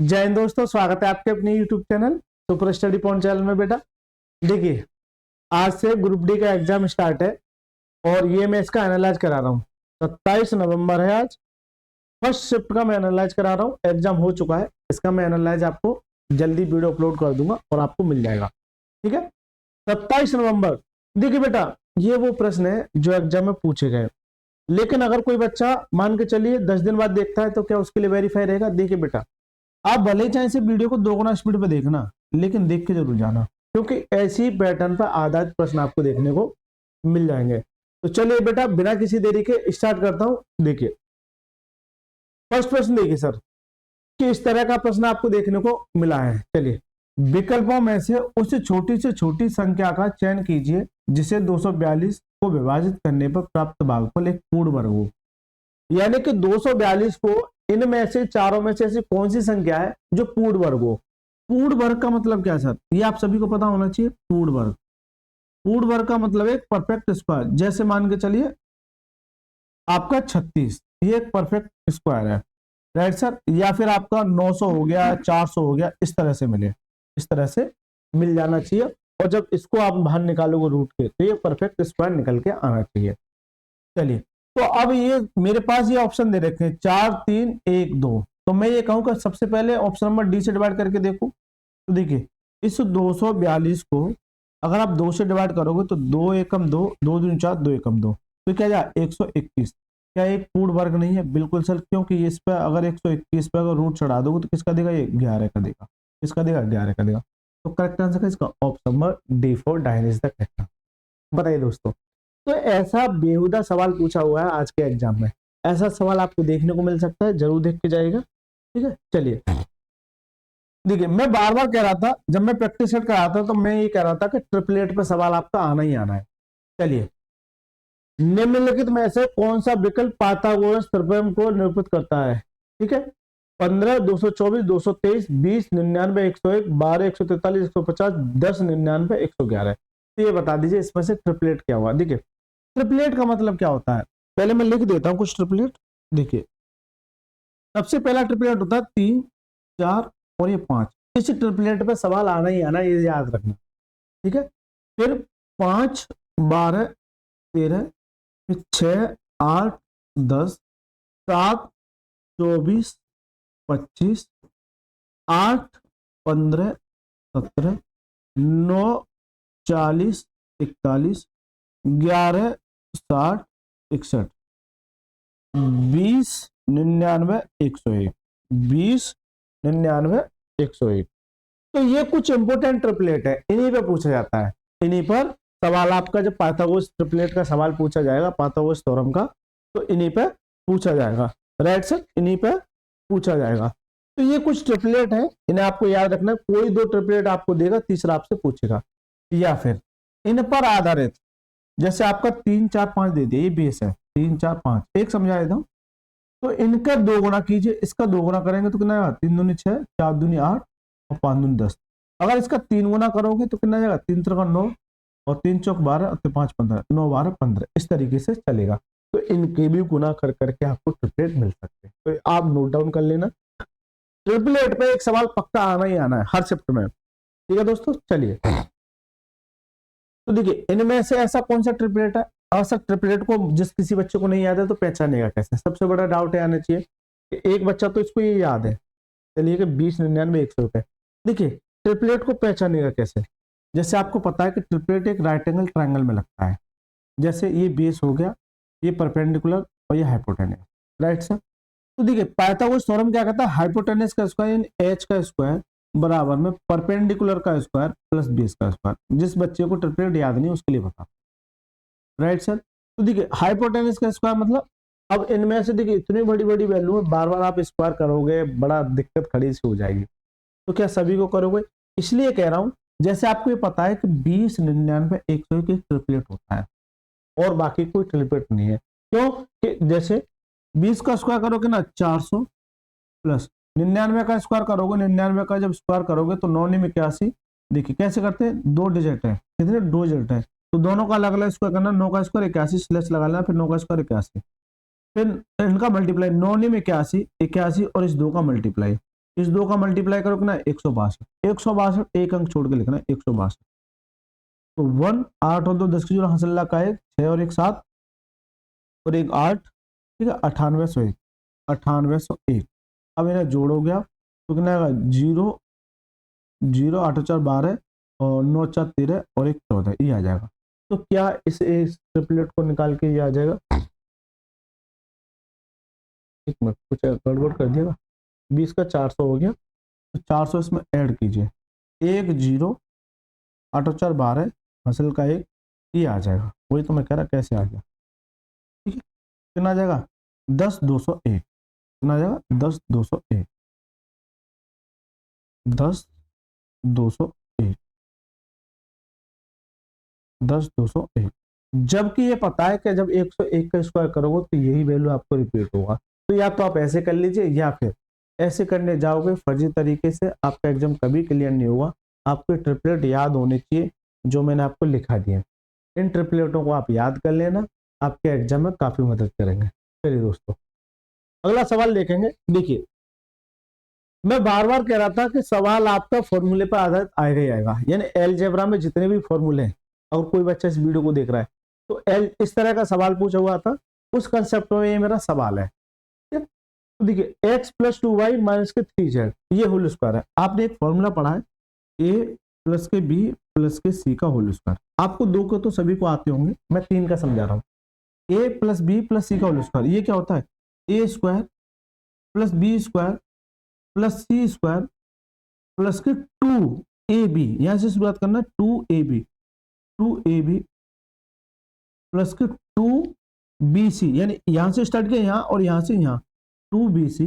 जय हिंद दोस्तों, स्वागत है आपके अपने YouTube channel super study point channel में। बेटा देखिए, आज से ग्रुप डी का एग्जाम स्टार्ट है और ये मैं इसका एनालाइज करा रहा हूँ। 27 नवंबर है आज। फर्स्ट शिफ्ट का मैं एनालाइज करा रहा हूँ। एग्जाम हो चुका है, इसका मैं एनालाइज आपको जल्दी वीडियो अपलोड कर दूंगा और आपको मिल जाएगा। ठीक है, 27 नवंबर। देखिए बेटा, ये वो प्रश्न है जो एग्जाम में पूछे गए, लेकिन अगर कोई बच्चा मान के चलिए 10 दिन बाद देखता है तो क्या उसके लिए वेरीफाई रहेगा? देखिए बेटा, आप भले ही चाहे से वीडियो को 2 गुना स्पीड पे देखना, लेकिन देख के जरूर जाना, क्योंकि ऐसी पैटर्न पर आधारित प्रश्न आपको देखने को मिल जाएंगे। तो चलिए बेटा, बिना किसी देरी के स्टार्ट करता हूं। देखिए फर्स्ट प्रश्न, देखिए सर कि इस तरह का प्रश्न आपको देखने को मिला है। चलिए, विकल्पों में से उस छोटी से छोटी संख्या का चयन कीजिए जिसे 242 को विभाजित करने पर प्राप्त भागफल एक पूर्ण वर्ग हो। यानी कि 242 को इनमें से चारों में से ऐसी कौन सी संख्या है जो पूर्ण वर्ग हो। पूर्ण वर्ग का मतलब क्या सर? ये आप सभी को पता होना चाहिए। पूर्ण वर्ग, पूर्ण वर्ग का मतलब एक परफेक्ट स्क्वायर। जैसे मान के चलिए आपका 36, ये एक परफेक्ट स्क्वायर है, राइट सर। या फिर आपका 900 हो गया, 400 हो गया, इस तरह से मिले, इस तरह से मिल जाना चाहिए। और जब इसको आप बाहर निकालोगे रूट के, तो ये परफेक्ट स्क्वायर निकल के आना चाहिए। चलिए, तो अब ये मेरे पास ये ऑप्शन दे रखे हैं 4 3 1 2। तो मैं ये कहूँ कि सबसे पहले ऑप्शन नंबर डी से डिवाइड करके देखो। तो देखिए, इस 242 को अगर आप 2 से डिवाइड करोगे तो 2 एकम 2, 2 दूनी 4, 2 एकम 2, तो क्या जाए 121। क्या एक पूर्ण वर्ग नहीं है? बिल्कुल सर, क्योंकि इस पर अगर 121 पे अगर रूट चढ़ा दोगे तो किसका देगा? ये 11 का देगा। किसका देगा? 11 का देगा। तो करेक्ट आंसर है इसका ऑप्शन नंबर डी फॉर डाइन इज द करेक्ट। बताइए दोस्तों, तो ऐसा बेहुदा सवाल पूछा हुआ है आज के एग्जाम में। ऐसा सवाल आपको देखने को मिल सकता है, जरूर देख के जाएगा। ठीक है, चलिए देखिए, मैं बार बार कह रहा था जब मैं प्रैक्टिस कर रहा था, तो मैं ये कह रहा था कि ट्रिपलेट पे सवाल आपका आना ही आना है। चलिए, निम्नलिखित में से कौन सा विकल्प पाइथागोरस थ्योरम को निरूपित करता है? ठीक है, 15 224 223 20 99 101 12 143 150 10 99 111। तो ये बता दीजिए इसमें से ट्रिपलेट क्या हुआ। देखिए, ट्रिपलेट का मतलब क्या होता है, पहले मैं लिख देता हूं कुछ ट्रिपलेट। देखिए, सबसे पहला ट्रिपलेट होता है 3 4 और ये 5। इस ट्रिपलेट पे सवाल आना ही आना, ये याद रखना। ठीक है, फिर 5 12 13, फिर 6 8 10 7 24 25 8 15 17 9 40 41 11 60 61 20 99 101 20 99 101। तो ये कुछ इंपोर्टेंट ट्रिपलेट है, इन्हीं पे पूछा जाता है। इन्हीं पर सवाल आपका जब पाइथागोरस ट्रिपलेट का सवाल पूछा जाएगा, पाइथागोरस थ्योरम का, तो इन्हीं पे पूछा जाएगा। राइट सर, इन्हीं पे पूछा जाएगा। तो ये कुछ ट्रिपलेट है, इन्हें आपको याद रखना। कोई 2 ट्रिपलेट आपको देगा, तीसरा आपसे पूछेगा। या फिर इन पर आधारित, जैसे आपका 3 4 5 दे दिया, ये बेस है 3 4 5, एक समझा देता हूं। तो इनका 2 गुना कीजिए, इसका 2 गुना करेंगे तो कितना आएगा? 3 दूनी 6, 4 दूनी 8 और 5 दूनी 10। अगर इसका 3 गुना करोगे तो कितना जाएगा? 3 3 9 और 3 चौक 12 और 5 15, 9 12 15, इस तरीके से चलेगा। तो इनके भी गुना कर करके आपको ट्रिपलेट मिल सकते हैं। तो आप नोट डाउन कर लेना, ट्रिपलेट पे एक सवाल पक्का आना ही आना है हर शिफ्ट में। ठीक है दोस्तों, चलिए तो देखिए, इनमें से ऐसा कौन सा ट्रिपलेट है? और सर ट्रिपलेट को जिस किसी बच्चे को नहीं याद है तो पहचानेगा कैसे? सबसे बड़ा डाउट है आना चाहिए कि एक बच्चा तो इसको ये याद है, चलिए कि 20 99 100 रुपए। देखिए, ट्रिपलेट को पहचानेगा कैसे? जैसे आपको पता है कि ट्रिपलेट एक राइट एंगल ट्रायंगल में लगता है। जैसे ये बेस हो गया, ये परपेंडिकुलर और ये हाइपोटेनस, राइट सर। तो देखिए, पाइथागोरस थ्योरम क्या कहता है? हाइपोटेनस का स्क्वायर एच का स्क्वायर बराबर में परपेंडिकुलर का स्क्वायर प्लस बेस का स्क्वायर। जिस बच्चे को ट्रिपलेट याद नहीं उसके लिए बता, राइट सर। तो देखिए, हाइपोटेनस का स्क्वायर मतलब, अब इनमें से देखिए इतनी बड़ी बड़ी वैल्यू है, बार बार आप स्क्वायर करोगे बड़ा दिक्कत खड़ी सी हो जाएगी। तो क्या सभी को करोगे? इसलिए कह रहा हूं, जैसे आपको ये पता है कि 20 99 101 एक ट्रिपलेट होता है और बाकी कोई ट्रिपलेट नहीं है। क्यों? कि जैसे 20 का स्क्वायर करोगे ना 400 प्लस 99 का स्क्वायर करोगे, 99 का जब स्क्वायर करोगे तो 9 में 81। देखिए कैसे करते हैं, 2 डिजिट है, कितने? 2 डिजिट है, तो दोनों का अलग अलग स्क्वायर करना। 9 का स्क्वायर 81 स्लैश लगा लेना, फिर 9 का स्क्वायर 81, फिर इनका मल्टीप्लाई 9 में 81 81 और इस 2 का मल्टीप्लाई, इस 2 का मल्टीप्लाई करो कितना 162, 162 एक अंक छोड़ के लिखना है 162। तो 1 8 और 2 10 की जोड़ हंसल्ला का 1 6 और 1 7 और 1 8, ठीक है 9801, 9801। अब इन्हें जोड़ोगे आप तो कितना आएगा 0 0 8 4 12 और 9 4 13 और 1 14, ये आ जाएगा। तो क्या इस ट्रिपलेट को निकाल के ये आ जाएगा? एक मिनट, कुछ गड़बड़ कर दिएगा। 20 का 400 हो गया, तो 400 इसमें ऐड कीजिए, 1 0 8 और 4 12 हंसल का 1, ये आ जाएगा। वही तो मैं कह रहा कैसे आ गया। ठीक है, कितना आ जाएगा 10 201, कितना आ जाएगा 10 201, 10 201, 10 201। जबकि ये पता है कि जब 101 का स्क्वायर करोगे तो यही वैल्यू आपको रिपीट होगा। तो या तो आप ऐसे कर लीजिए या फिर ऐसे करने जाओगे फर्जी तरीके से, आपका एग्जाम कभी क्लियर नहीं होगा। आपके ट्रिपलेट याद होने चाहिए जो मैंने आपको लिखा दिए। इन ट्रिपलेटों को आप याद कर लेना, आपके एग्जाम में काफी मदद करेंगे। चलिए दोस्तों, अगला सवाल देखेंगे। देखिए, मैं बार बार कह रहा था कि सवाल आपका फॉर्मूले पर आधारित आएगा ही आएगा, यानी अलजेब्रा में जितने भी फॉर्मूले हैं, और कोई बच्चा इस वीडियो को देख रहा है तो इस तरह का सवाल पूछा हुआ था, उस कंसेप्ट में ये मेरा सवाल है। तो देखिए, x + 2y - के 3z ये होल स्क्वायर है। आपने एक फॉर्मूला पढ़ा है a + के b + के c का होल स्क्वायर। आपको 2 के तो सभी को आते होंगे, मैं 3 का समझा रहा हूँ। a + b + c का होल स्क्वायर, ये क्या होता है? a² + b² + c² प्लस के 2ab, यहां से शुरुआत करना 2ab प्लस के 2bc, यानी यहां से स्टार्ट किया यहां और यहां से यहां 2bc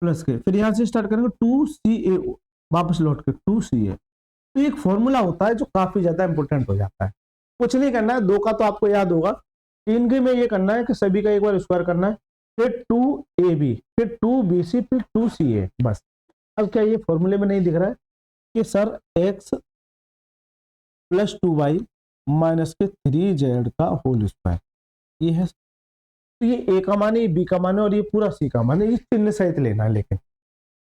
प्लस के, फिर यहां से स्टार्ट करेंगे 2ca, वापस लौट के 2ca। तो एक फॉर्मूला होता है जो काफी ज्यादा इंपॉर्टेंट हो जाता है। कुछ नहीं करना है, 2 का तो आपको याद होगा, 3 के में ये करना है कि सभी का एक बार स्क्वायर करना है, फिर 2ab, फिर 2bc, फिर 2ca, बस। अब क्या ये फॉर्मूले में नहीं दिख रहा है कि सर x + 2y - के 3z का होल स्क्वायर, ये है। तो ये a का मान है, ये b का मान है और ये पूरा c का मान है, ये चिन्ह सहित लेना है। लेकिन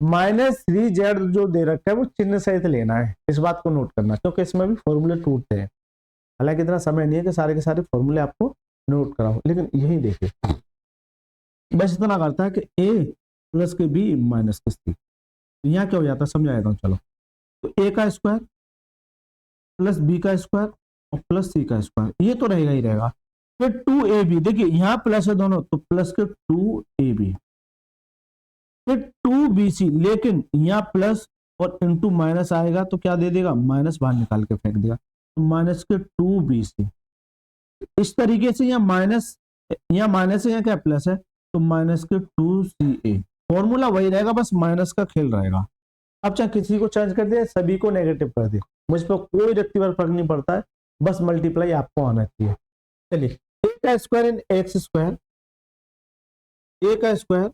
-3z जो दे रखा है वो चिन्ह सहित लेना है, इस बात को नोट करना, क्योंकि इसमें भी फॉर्मूले टूटते हैं। हालांकि इतना समय नहीं है कि सारे के सारे फॉर्मूले आपको नोट कराओ, लेकिन यही देखिए, बस इतना करता है कि a + के b - के c। यहाँ क्या हो जाता है समझाएगा हूँ, चलो। तो a का स्क्वायर प्लस b का स्क्वायर और प्लस c का स्क्वायर, ये तो रहेगा ही रहेगा। फिर 2ab, देखिए यहाँ प्लस है दोनों, तो प्लस के 2ab, फिर 2bc, लेकिन यहाँ प्लस और इंटू माइनस आएगा तो क्या दे देगा, माइनस बाहर निकाल के फेंक देगा, तो माइनस के 2bc। इस तरीके से यहाँ माइनस है, यहाँ क्या प्लस है, तो माइनस के 2ca। फॉर्मूला वही रहेगा, बस माइनस का खेल रहेगा। अब चाहे किसी को चेंज कर दे, सभी को नेगेटिव कर दे, मुझ पर कोई व्यक्तिगत फर्क नहीं पड़ता है, बस मल्टीप्लाई आपको आना चाहिए। चलिए, a का स्क्वायर इन x², a का स्क्वायर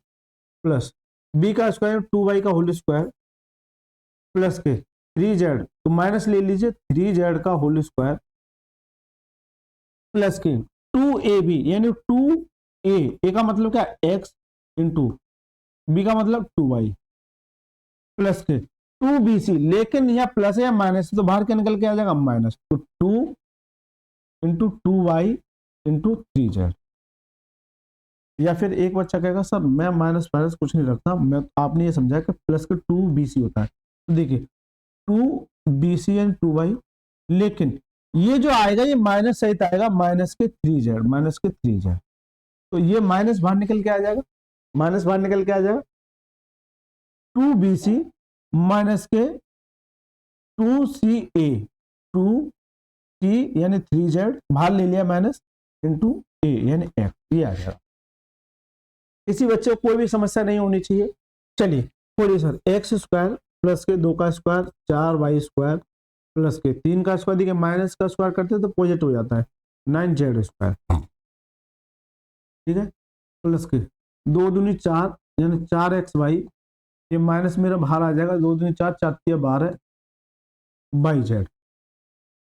प्लस b का स्क्वायर 2y का होल स्क्वायर प्लस के 3z, तो माइनस ले लीजिए 3z का होल स्क्वायर प्लस के 2ab, यानी 2a का मतलब क्या x इंटू b का मतलब 2y प्लस के 2bc, लेकिन यह प्लस है या माइनस, तो बाहर के निकल के आ जाएगा माइनस, तो 2 इंटू 2y इंटू 3z। या फिर एक बच्चा कहेगा सर मैं माइनस माइनस कुछ नहीं रखता, मैं आपने ये समझा कि प्लस के 2bc होता है। तो देखिए 2bc एंड 2y, लेकिन ये जो आएगा ये माइनस सहित आएगा, माइनस के 3z, तो ये माइनस बाहर निकल के आ जाएगा, 2bc माइनस के 2ca, 2c यानी 3z बाहर ले लिया माइनस इंटू a यानी x, ये आ जाएगा। किसी बच्चे को कोई भी समस्या नहीं होनी चाहिए। चलिए बोलिए सर, x² प्लस के 2 का स्क्वायर 4y² प्लस के 3 का स्क्वायर, देखिए माइनस का स्क्वायर करते हैं तो पॉजिटिव हो जाता है 9z², ठीक है, प्लस के 2 दूनी 4 यानी 4xy, ये माइनस मेरा बाहर आ जाएगा, 2 दूनी 4 4 12 yz,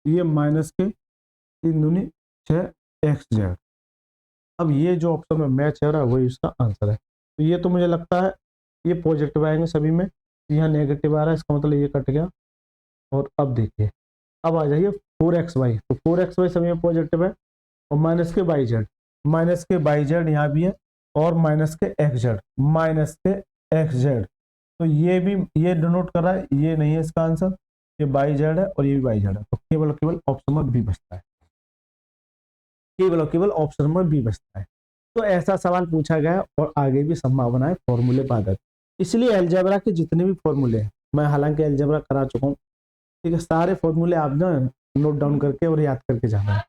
ये माइनस के 3 दूनी 6xz। अब ये जो ऑप्शन में मैच हो रहा है वही इसका आंसर है। तो ये तो मुझे लगता है ये पॉजिटिव आएंगे सभी में, यहाँ नेगेटिव आ रहा है, इसका मतलब ये कट गया। और अब देखिए, अब आ जाइए 4xy, तो 4xy सभी में पॉजिटिव है, और माइनस के वाई जेड यहाँ भी है, और माइनस के एक्स जेड, तो ये भी ये डिनोट कर रहा है, ये नहीं है इसका आंसर, ये वाई जेड है और ये भी वाई जेड है, तो केवल और केवल ऑप्शन नंबर बी बचता है, केवल और केवल ऑप्शन नंबर बी बचता है। तो ऐसा सवाल पूछा गया और आगे भी संभावना है फॉर्मूले बाधक, इसलिए अलजेब्रा के जितने भी फॉर्मूले हैं, मैं हालांकि अलजेब्रा करा चुका हूँ, ठीक है, सारे फॉर्मूले आप ना नोट डाउन करके और याद करके जाना है।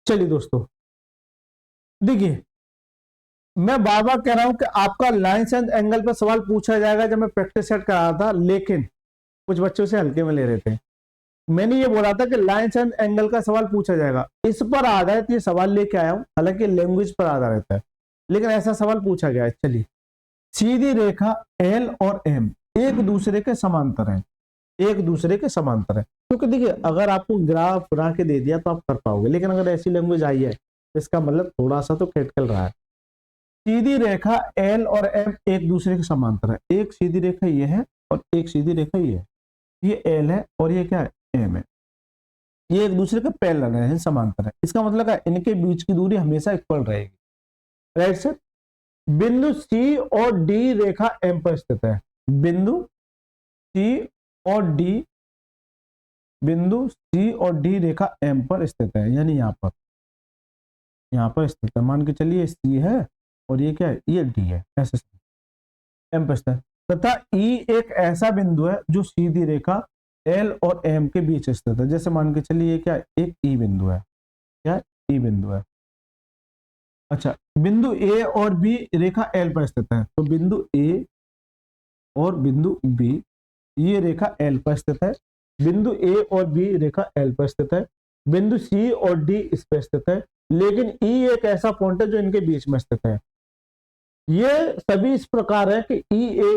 चलिए दोस्तों, देखिए मैं बार बार कह रहा हूं कि आपका लाइंस एंड एंगल पर सवाल पूछा जाएगा, जब मैं प्रैक्टिस सेट कर रहा था, लेकिन कुछ बच्चों से हल्के में ले रहे थे। मैंने ये बोला था कि लाइंस एंड एंगल का सवाल पूछा जाएगा, इस पर आधारित ये सवाल लेके आया हूं, हालांकि लैंग्वेज पर आधारित है, लेकिन ऐसा सवाल पूछा गया है। चलिए, सीधी रेखा एल और एम एक दूसरे के समांतर है, एक दूसरे के समांतर है, क्योंकि देखिए अगर आपको ग्राफ बना के दे दिया तो आप कर पाओगे, लेकिन अगर ऐसी लैंग्वेज आई है तो इसका मतलब थोड़ा सा तो खटखल रहा है। सीधी रेखा एल और एम एक दूसरे के समांतर है, एक सीधी रेखा ये है और एक सीधी रेखा ये है, ये एल है और ये क्या है, एम है, ये एक दूसरे के पैरेलल है, समांतर है, इसका मतलब है इनके बीच की दूरी हमेशा इक्वल रहेगी, राइट सर। बिंदु सी और डी रेखा एम पर स्थित है, बिंदु सी और डी, बिंदु सी और डी रेखा एम पर स्थित है, यानी यहाँ पर स्थित है, मान के चलिए सी है और ये क्या है, ये डी है, ऐसे एम पर स्थित है, तथा ई एक ऐसा बिंदु है जो सीधी रेखा एल और एम के बीच स्थित है, जैसे मान के चलिए ये क्या है, एक ई बिंदु है, क्या ई बिंदु है। अच्छा, बिंदु ए और बी रेखा एल पर स्थित है, तो बिंदु ए और बिंदु बी ये रेखा एल पर स्थित है, बिंदु ए और बी रेखा एल पर स्थित है, बिंदु सी और डी इस पर स्थित है, लेकिन ई एक ऐसा पॉइंट है जो इनके बीच में स्थित है। ये सभी इस प्रकार है कि ई ए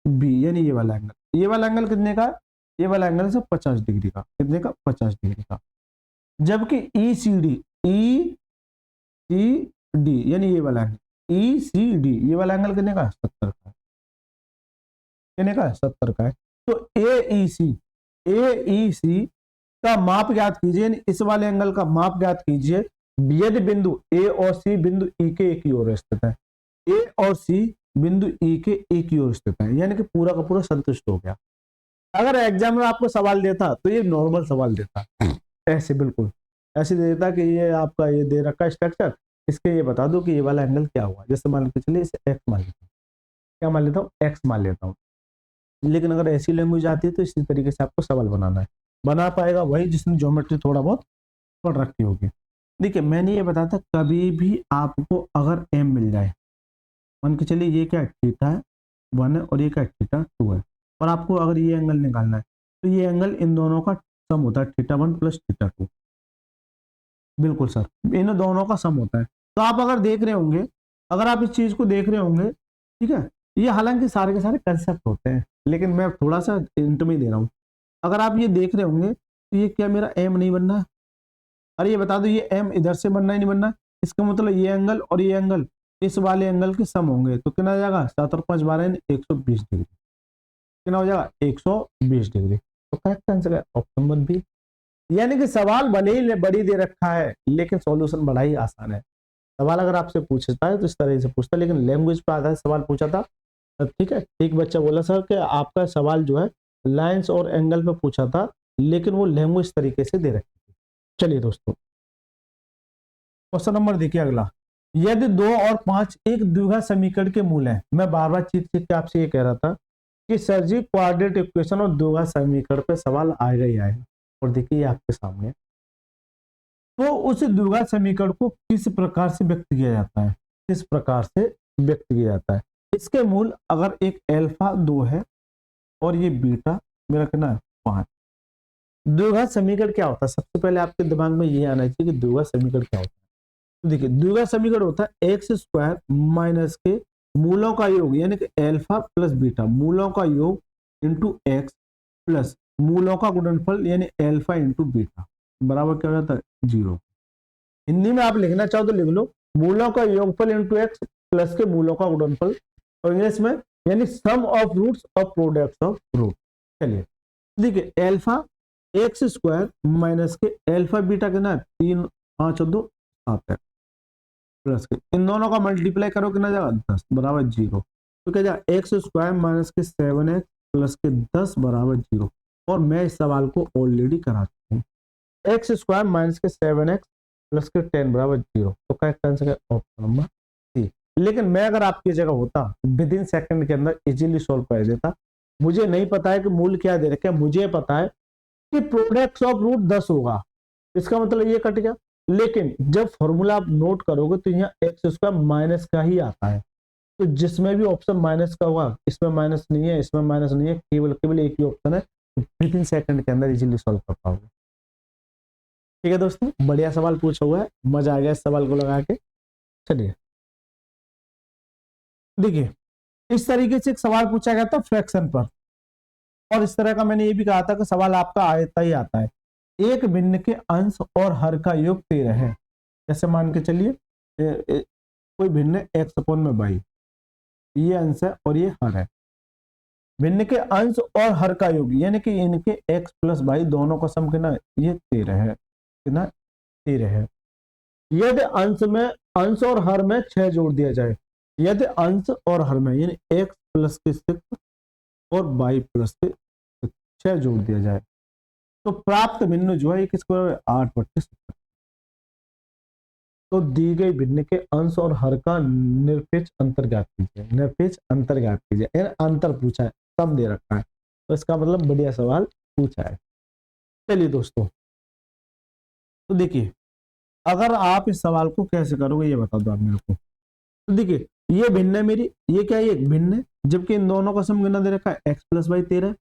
बी यानी ये वाला एंगल कितने का, ये वाला एंगल से 50 डिग्री का, कितने का, 50 डिग्री का, जबकि ई सी डी यानी ये वाला एंगल ई सी डी ये वाला एंगल कितने का, 70 का, कितने का, 70 का है। तो ए ई सी का माप ज्ञात कीजिए, इस वाले एंगल का माप ज्ञात कीजिए यदि बिंदु ए और सी बिंदु ई के एक ही ओर स्थित है, ए और सी बिंदु ई के एक ही ओर स्थित है, यानी कि पूरा का पूरा संतुष्ट हो गया। अगर एग्जाम में आपको सवाल देता तो ये नॉर्मल सवाल देता, ऐसे बिल्कुल ऐसे दे देता कि ये आपका ये दे रखा स्ट्रक्चर, इसके ये बता दो कि ये वाला एंगल क्या हुआ, जैसे मान के चलिए इसे एक्स मान लेता हूँ, क्या मान लेता हूँ, एक्स मान लेता हूँ। लेकिन अगर ऐसी लैंग्वेज आती है तो इसी तरीके से आपको सवाल बनाना है, बना पाएगा वही जिसने ज्योमेट्री थोड़ा बहुत पढ़ रखी होगी। देखिए मैंने ये बताया था, कभी भी आपको अगर एम मिल जाए, मान के चलिए ये क्या है, थीटा है 1 है और ये क्या है, थीटा 2 है, और आपको अगर ये एंगल निकालना है तो ये एंगल इन दोनों का सम होता है, थीटा 1 प्लस थीटा 2, बिल्कुल सर, इन दोनों का सम होता है। तो आप अगर देख रहे होंगे, अगर आप इस चीज को देख रहे होंगे, ठीक है, ये हालांकि सारे के सारे कंसेप्ट होते हैं, लेकिन मैं थोड़ा सा इंट में दे रहा हूँ। अगर आप ये देख रहे होंगे तो ये क्या मेरा एम नहीं बनना है, अरे ये बता दो ये एम इधर से बनना ही नहीं बनना, इसका मतलब ये एंगल और ये एंगल इस वाले एंगल के सम होंगे, तो कितना हो जाएगा, 7 और 5 12 120 डिग्री, कितना हो जाएगा, 120 डिग्री। तो करेक्ट आंसर है ऑप्शन नंबर बी। यानी कि सवाल भले ही बड़ी दे रखा है लेकिन सॉल्यूशन बड़ा ही आसान है। सवाल अगर आपसे पूछता है तो इस तरह से पूछता है, लेकिन लैंग्वेज पर आधारित सवाल पूछा था, ठीक है। एक बच्चा बोला सर कि आपका सवाल जो है लाइंस और एंगल पे पूछा था, लेकिन वो लैंग्वेज तरीके से दे रखी थी। चलिए दोस्तों, क्वेश्चन नंबर देखिए अगला, यदि 2 और 5 एक द्विघात समीकरण के मूल हैं, मैं बार बार चीख के आपसे ये कह रहा था कि सर जी क्वाड्रेटिक इक्वेशन और द्विघात समीकरण पे सवाल आएगा ही आएगा, और देखिए आपके सामने, तो उस द्विघात समीकरण को किस प्रकार से व्यक्त किया जाता है, किस प्रकार से व्यक्त किया जाता है। इसके मूल अगर एक अल्फा 2 है और ये बीटा मेरा कितना है 5। द्विघात समीकरण क्या होता है, सबसे पहले आपके दिमाग में ये आना चाहिए कि द्विघात समीकरण क्या होता है। तो देखिए द्विघात समीकरण होता है एक्स स्क्वायर माइनस के मूलों का योग, यानी कि अल्फा प्लस बीटा, मूलों का योग इंटू एक्स प्लस मूलों का गुणनफल यानी अल्फा इंटू बीटा, बराबर क्या हो जाता है 0। हिंदी में आप लिखना चाहो तो लिख लो, मूलों का योगफल इंटू एक्स प्लस के मूलों का गुणनफल, और इंग्लिश में यानी sum of roots of products of root. चलिए देखिए, अल्फा एक्स स्क्वायर माइनस के अल्फा बीटा कितना है 3 5 और 2 7 है, प्लस के इन दोनों का मल्टीप्लाई करो कितना जाएगा 10 बराबर 0। तो क्या जाएगा एक्स स्क्वायर माइनस के 7x प्लस के 10 बराबर 0। और मैं इस सवाल को ऑलरेडी करा चुका हूँ, एक्स स्क्वायर माइनस के 7x प्लस के 10 बराबर 0। तो करेक्ट आंसर है ऑप्शन नंबर सी। लेकिन मैं अगर आपकी जगह होता विद इन सेकंड के अंदर इजीली सॉल्व कर देता। मुझे नहीं पता है कि मूल क्या दे रखे, मुझे पता है कि प्रोडक्ट ऑफ रूट 10 होगा, इसका मतलब ये कट गया। लेकिन जब फॉर्मूला आप नोट करोगे तो यहाँ एक्स स्क्वायर माइनस का ही आता है, तो जिसमें भी ऑप्शन माइनस का होगा इसमें माइनस नहीं है, इसमें माइनस नहीं है, केवल केवल एक ही ऑप्शन है, विद इन सेकंड के अंदर इजीली सॉल्व कर पाओगे। ठीक है दोस्तों, बढ़िया सवाल पूछा हुआ है, मजा आ गया इस सवाल को लगा के। चलिए देखिए, इस तरीके से एक सवाल पूछा गया था फ्रैक्शन पर, और इस तरह का मैंने ये भी कहा था कि सवाल आपका आता ही आता है। एक भिन्न के अंश और हर का योग 13 है। जैसे मान के चलिए कोई भिन्न एक्स अपोन में बाई, ये अंश है और ये हर है। भिन्न के अंश और हर का योग यानी कि इनके एक्स प्लस बाई दोनों का सम कितना, ये 13 है, कितना 13 है। यदि अंश और हर में 6 जोड़ दिया जाए, यदि अंश और हर में यानी एक्स प्लस के 6 और बाई प्लस के 6 जोड़ दिया जाए, तो प्राप्त भिन्न जो है किसको 8/70। तो दी गई भिन्न के अंश और हर का निरपेक्ष अंतर ज्ञात कीजिए। निरपेक्ष अंतर ज्ञात कीजिए, अंतर पूछा है, सम दे रखा है, तो इसका मतलब बढ़िया सवाल पूछा है। चलिए दोस्तों, तो देखिए अगर आप इस सवाल को कैसे करोगे ये बता दो आप मेरे को। तो देखिए ये भिन्न है मेरी, ये क्या है एक भिन्न है, जबकि इन दोनों का सम कितना दे रखा है एक्स प्लस बाई 13।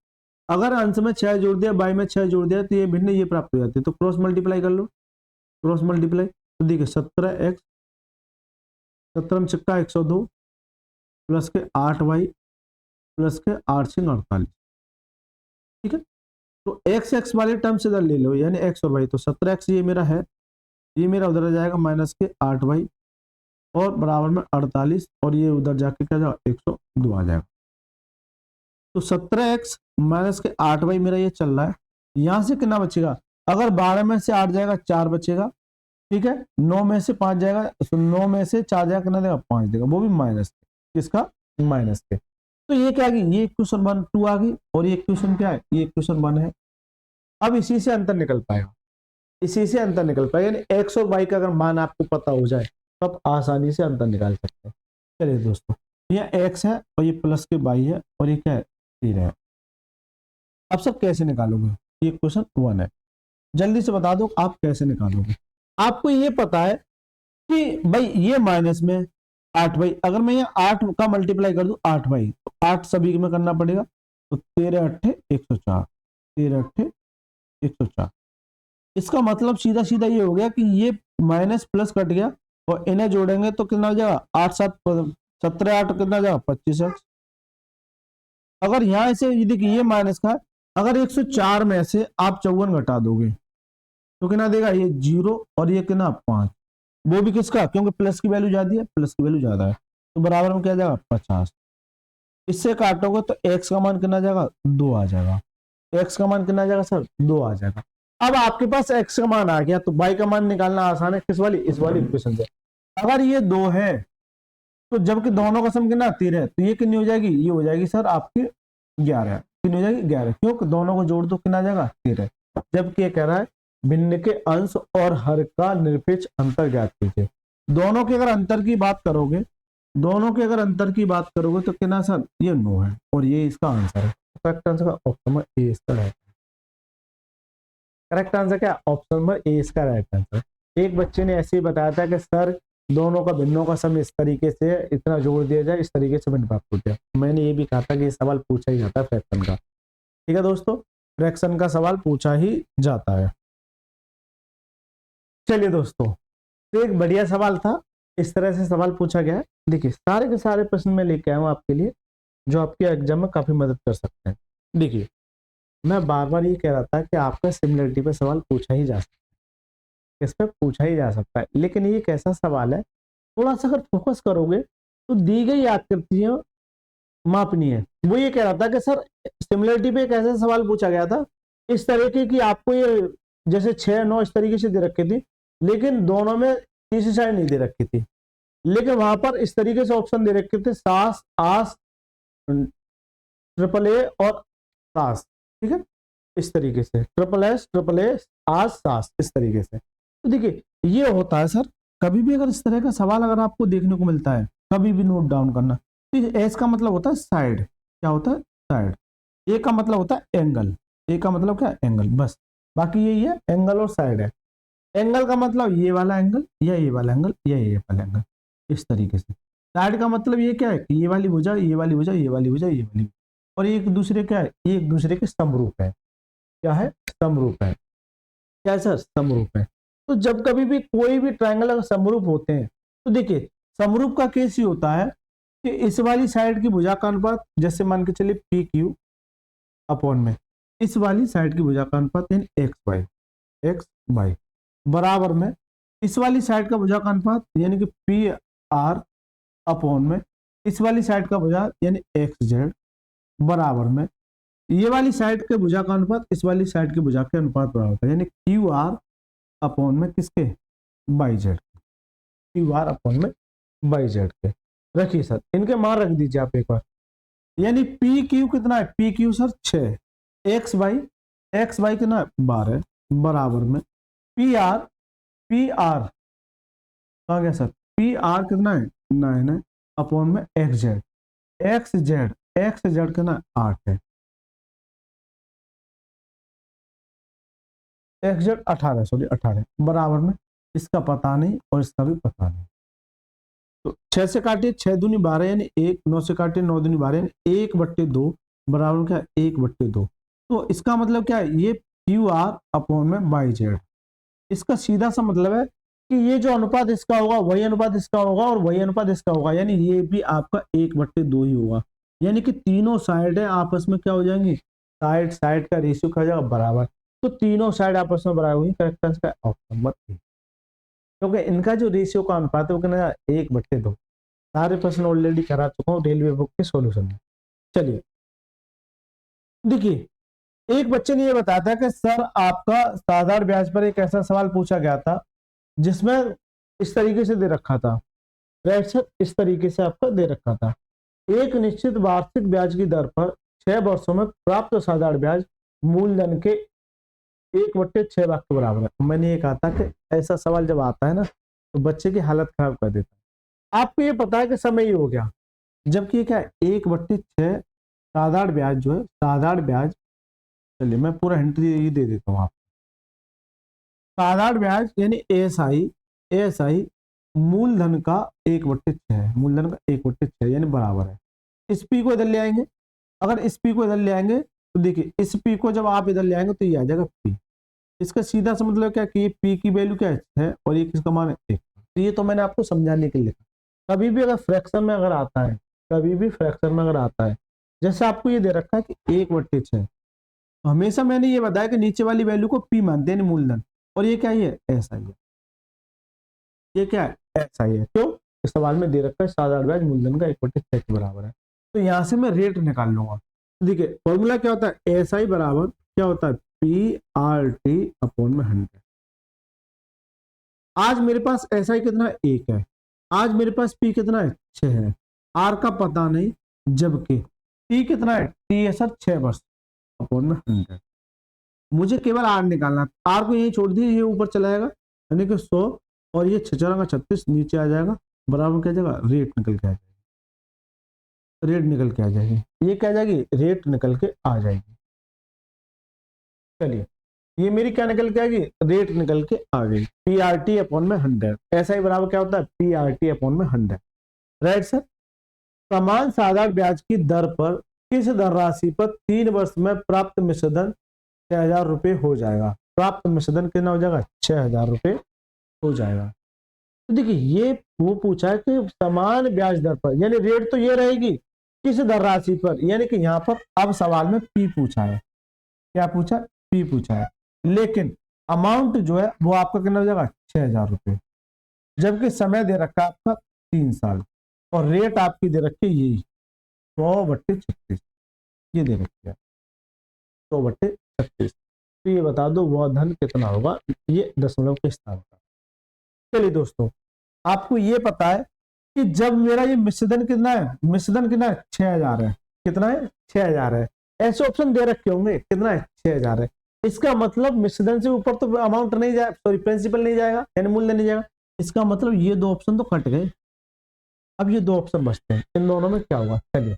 अगर अंश में 6 जोड़ दिया, बाई में 6 जोड़ दिया, तो ये भिन्न ये प्राप्त हो जाती है। तो क्रॉस मल्टीप्लाई कर लो, क्रॉस मल्टीप्लाई। तो देखिए 17x 17 में छक्का 102 प्लस के 8y प्लस के 8 से 48। ठीक है, तो एक्स एक्स वाले टर्म से इधर ले लो, यानी एक्स और वाई। तो 17x ये मेरा है, ये मेरा उधर आ जाएगा माइनस के 8y और बराबर में 48, और ये उधर जाके क्या जाएगा 102 आ जाएगा। तो 17x माइनस के 8y मेरा ये चल रहा है। यहां से कितना बचेगा, अगर 12 में से 8 जाएगा 4 बचेगा। ठीक है, 9 में से 5 जाएगा, तो 9 में से 4 जाएगा कितना देगा 5 देगा, वो भी माइनस के, किसका माइनस के। तो ये क्या आ गई, ये इक्वेशन 1 2 आ गई, और ये इक्वेशन क्या है, ये इक्वेशन 1 है। अब इसी से अंतर निकल पाएगा, इसी से अंतर निकल पाएगा, यानी एक्स और वाई का अगर मान आपको पता हो जाए तो आप आसानी से अंतर निकाल सकते हैं। चलिए दोस्तों, ये एक्स है और ये प्लस के बाई है, और ये क्या है 13 है। अब सब कैसे निकालोगे, ये क्वेश्चन 1 है, जल्दी से बता दो आप कैसे निकालोगे। आपको ये पता है कि भाई ये माइनस में 8y, अगर मैं यहाँ 8 का मल्टीप्लाई कर दूं 8y, तो 8 सभी में करना पड़ेगा। तो 13 8 104, 13 8 104। इसका मतलब सीधा सीधा ये हो गया कि ये माइनस प्लस कट गया, और इन्हें जोड़ेंगे तो कितना हो जाएगा 8 7 17 8 कितना हो जाएगा 25x। अगर यहाँ से ये देखिए ये माइनस का, अगर 104 में से आप 54 घटा दोगे तो कितना देगा, ये 0 और ये कितना 5, वो भी किसका, क्योंकि प्लस की वैल्यू ज्यादा है, प्लस की वैल्यू ज्यादा है, तो बराबर में क्या जाएगा 50। इससे काटोगे तो x का मान कितना जाएगा 2 आ जाएगा, x का मान कितना जाएगा सर 2 आ जाएगा। अब आपके पास x का मान आ गया, तो y का मान निकालना आसान है, किस वाली, इस वाली इक्वेशन से। अगर ये 2 है तो जबकि दोनों का सम कितना 13 है, तो ये कितनी हो जाएगी, ये हो जाएगी सर आपकी 11। कितनी हो जाएगी 11, क्योंकि दोनों को जोड़ दो कितना आ जाएगा 13। जबकि ये कह रहा है भिन्न के अंश और हर का निरपेक्ष अंतर ज्ञात कीजिए। दोनों के अगर अंतर की बात करोगे, दोनों के अगर अंतर की बात करोगे तो कितना सर, ये 9 है, और ये इसका आंसर है। करेक्ट आंसर का ऑप्शन नंबर ए इसका राइट। करेक्ट आंसर क्या, ऑप्शन नंबर ए इसका राइट आंसर। एक बच्चे ने ऐसे ही बताया था कि सर दोनों का भिन्नों का सम इस तरीके से इतना जोड़ दिया जाए, इस तरीके से भिन्न प्राप्त होता है। मैंने ये भी कहा था कि ये सवाल पूछा ही जाता है फ्रैक्शन का। ठीक है दोस्तों, फ्रैक्शन का सवाल पूछा ही जाता है। चलिए दोस्तों, तो एक बढ़िया सवाल था, इस तरह से सवाल पूछा गया है। देखिए सारे के सारे प्रश्न मैं लेके आया हूं आपके लिए, जो आपके एग्जाम में काफी मदद कर सकते हैं। देखिए मैं बार बार ये कह रहा था कि आपका सिमिलरिटी पे सवाल पूछा ही जा सकता है, इस पर पूछा ही जा सकता है, लेकिन ये कैसा सवाल है, थोड़ा सा अगर फोकस करोगे तो दी गई आकृतियां मापनी है। वो ये कह रहा था कि सर सिमिलरिटी पे एक ऐसा सवाल पूछा गया था इस तरीके की, आपको ये जैसे 6 9 इस तरीके से दे रखी थी, लेकिन दोनों में तीसरी साइड नहीं दे रखी थी, लेकिन वहां पर इस तरीके से ऑप्शन दे रखे थे, सास, आस, ट्रिपल ए और सास। ठीक है, इस तरीके से ट्रिपल एस, ट्रिपल ए, आस, सास, इस तरीके से। तो देखिए ये होता है सर, कभी भी अगर इस तरह का सवाल अगर आपको देखने को मिलता है, कभी भी नोट डाउन करना। तो एस का मतलब होता है साइड, क्या होता है साइड। ए का मतलब होता है एंगल, ए का मतलब क्या एंगल, बस बाकी यही है, एंगल और साइड है। एंगल का मतलब ये वाला एंगल या ये वाला एंगल या ये वाला एंगल, इस तरीके से। साइड का मतलब ये क्या है कि ये वाली भुजा, ये वाली भुजा, ये वाली भुजा, ये वाली, और ये एक दूसरे क्या है, ये एक दूसरे के समरूप है। क्या है, समरूप है। क्या है सर, समरूप है। तो जब कभी भी कोई भी ट्रायंगल अगर समरूप होते हैं, तो देखिए समरूप का केस ही होता है कि इस वाली साइड की भुजा का अनुपात, जैसे मान के चलिए पी क्यू अपॉन में इस वाली साइड की भुजा का अनुपात यानी एक्स वाई बराबर में इस वाली साइड का भुजा का अनुपात यानी कि पी आर अपॉन में इस वाली साइड का भुजा यानी एक्स जेड बराबर में ये वाली साइड के भुजा का अनुपात इस वाली साइड के भुजा के अनुपात बराबर होता है, यानी क्यू आर अपॉन में किसके, by Z, Q R upon में बाई जेड के। रखिए सर, इनके मान रख दीजिए आप एक बार, यानी पी क्यू कितना है, P Q sir 6, x by कितना है 12 बराबर में पी आर कहा गया सर, पी आर कितना है 9 है अपॉन में एक्स जेड कितना 8 है, एक्स जेड 18 बराबर में इसका पता नहीं और इसका भी पता नहीं। तो 6 से काटिए 6 दूनी 12 यानी 1, 9 से काटिए 9 दूनी 12 यानी 1/2 बराबर क्या 1/2। तो इसका मतलब क्या है, ये क्यू आर अपॉन में बाई जेड। इसका सीधा सा मतलब है कि ये जो अनुपात इसका होगा वही अनुपात इसका होगा और वही अनुपात इसका होगा, यानी ये भी आपका 1/2 ही होगा, यानी कि तीनों साइड है आपस में क्या हो जाएंगी, साइड का रेशियो क्या हो जाएगा बराबर। तो तीनों साइड आपस में बराबर हुई, करेक्ट आंसर का ऑप्शन नंबर ए, क्योंकि इनका जो रेशियो का अनुपात है वो कितना 1/2। सारे प्रश्न ऑलरेडी करा चुका हूँ रेलवे बुक के सॉल्यूशन में। चलिए देखिए, एक बच्चे ने ये बताया था कि सर आपका साधारण ब्याज पर एक ऐसा सवाल पूछा गया था जिसमें इस तरीके से दे रखा था, राइट सर, इस तरीके से आपका दे रखा था, एक निश्चित वार्षिक ब्याज की दर पर 6 वर्षों में प्राप्त साधारण ब्याज मूलधन के 1/6 भाग के बराबर है। मैंने ये कहा था कि ऐसा सवाल जब आता है ना तो बच्चे की हालत खराब कर देता है। आपको ये पता है कि समय ही हो गया, जबकि क्या है 1/6 साधारण ब्याज जो है, साधारण ब्याज, चलिए मैं पूरा हिंट ये दे देता हूँ आपको। साधारण ब्याज यानी एएसआई मूलधन का 1/6 है, मूलधन का 1/6 यानी बराबर है। इस पी को इधर ले आएंगे, अगर इस पी को इधर ले आएंगे तो देखिए इस पी को जब आप इधर ले आएंगे तो ये आ जाएगा पी। इसका सीधा सा मतलब क्या कि पी की वैल्यू क्या है और ये किसका मान है 1। तो ये तो मैंने आपको समझाने के लिए लिखा। कभी भी अगर फ्रैक्शन में अगर आता है, कभी भी फ्रैक्शन में अगर आता है, जैसे आपको ये दे रखा है कि 1/6, तो हमेशा मैंने ये बताया कि नीचे वाली वैल्यू को पी मानते हैं मूलधन, और ये क्या है ऐसा ही है, ये क्या है ऐसा ही है। क्यों, इस सवाल में दे रखा है साधारण ब्याज मूलधन का 1/6 के बराबर है। तो यहाँ से मैं रेट निकाल लूंगा। देखिए फॉर्मूला क्या होता है, एसआई बराबर क्या होता है पी आर टी अपॉन में 100। आज मेरे पास एसआई कितना है 1 है, आज मेरे पास पी कितना है 6 है, आर का पता नहीं, जबकि टी कितना है, टी है सर 6 वर्ष अपॉन में 100। मुझे केवल आर निकालना, आर को यही छोड़ दिए, ये ऊपर चला जाएगा यानी कि 100 और ये 6×36 नीचे आ जाएगा, बराबर क्या जाएगा रेट निकल के आ जाएगी, रेट निकल के आ जाएगी, ये क्या जाएगी रेट निकल के आ जाएगी। चलिए ये मेरी क्या निकल के आएगी, रेट निकल के आ गई, पी आर टी अपॉन में 100। ऐसा ही बराबर क्या होता है पी आर टी अपॉन में 100, राइट सर। समान साधारण ब्याज की दर पर किस धन राशि पर 3 वर्ष में प्राप्त मिश्रधन 6,000 रुपये हो जाएगा, प्राप्त मिश्रधन कितना हो जाएगा 6,000 रुपये हो जाएगा। तो देखिए ये वो पूछा है कि समान ब्याज दर पर, यानी रेट तो ये रहेगी किस दर राशि पर, यानी कि यहाँ पर अब सवाल में पी पूछा है, क्या पूछा पी पूछा है, लेकिन अमाउंट जो है वो आपका कितना हो जाएगा 6,000 रुपये, जबकि समय दे रखा है आपका 3 साल। और रेट आपकी दे रखी है यही 100/36, ये दे रखी है 100/36। तो ये बता दो वह धन कितना होगा, ये दशमलव के स्थान पर। चलिए दोस्तों, आपको ये पता है कि जब मेरा ये मिश्रधन कितना है, मिश्रधन कितना है 6000 है, कितना है 6000 है। ऐसे ऑप्शन दे रखे होंगे, कितना है 6000 है। इसका मतलब मिश्रधन से ऊपर तो अमाउंट नहीं जाए, सॉरी प्रिंसिपल नहीं जाएगा, यानी मूल्य नहीं जाएगा। इसका मतलब ये दो ऑप्शन तो कट गए। अब ये दो ऑप्शन बचते हैं, इन दोनों में क्या होगा। चलिए,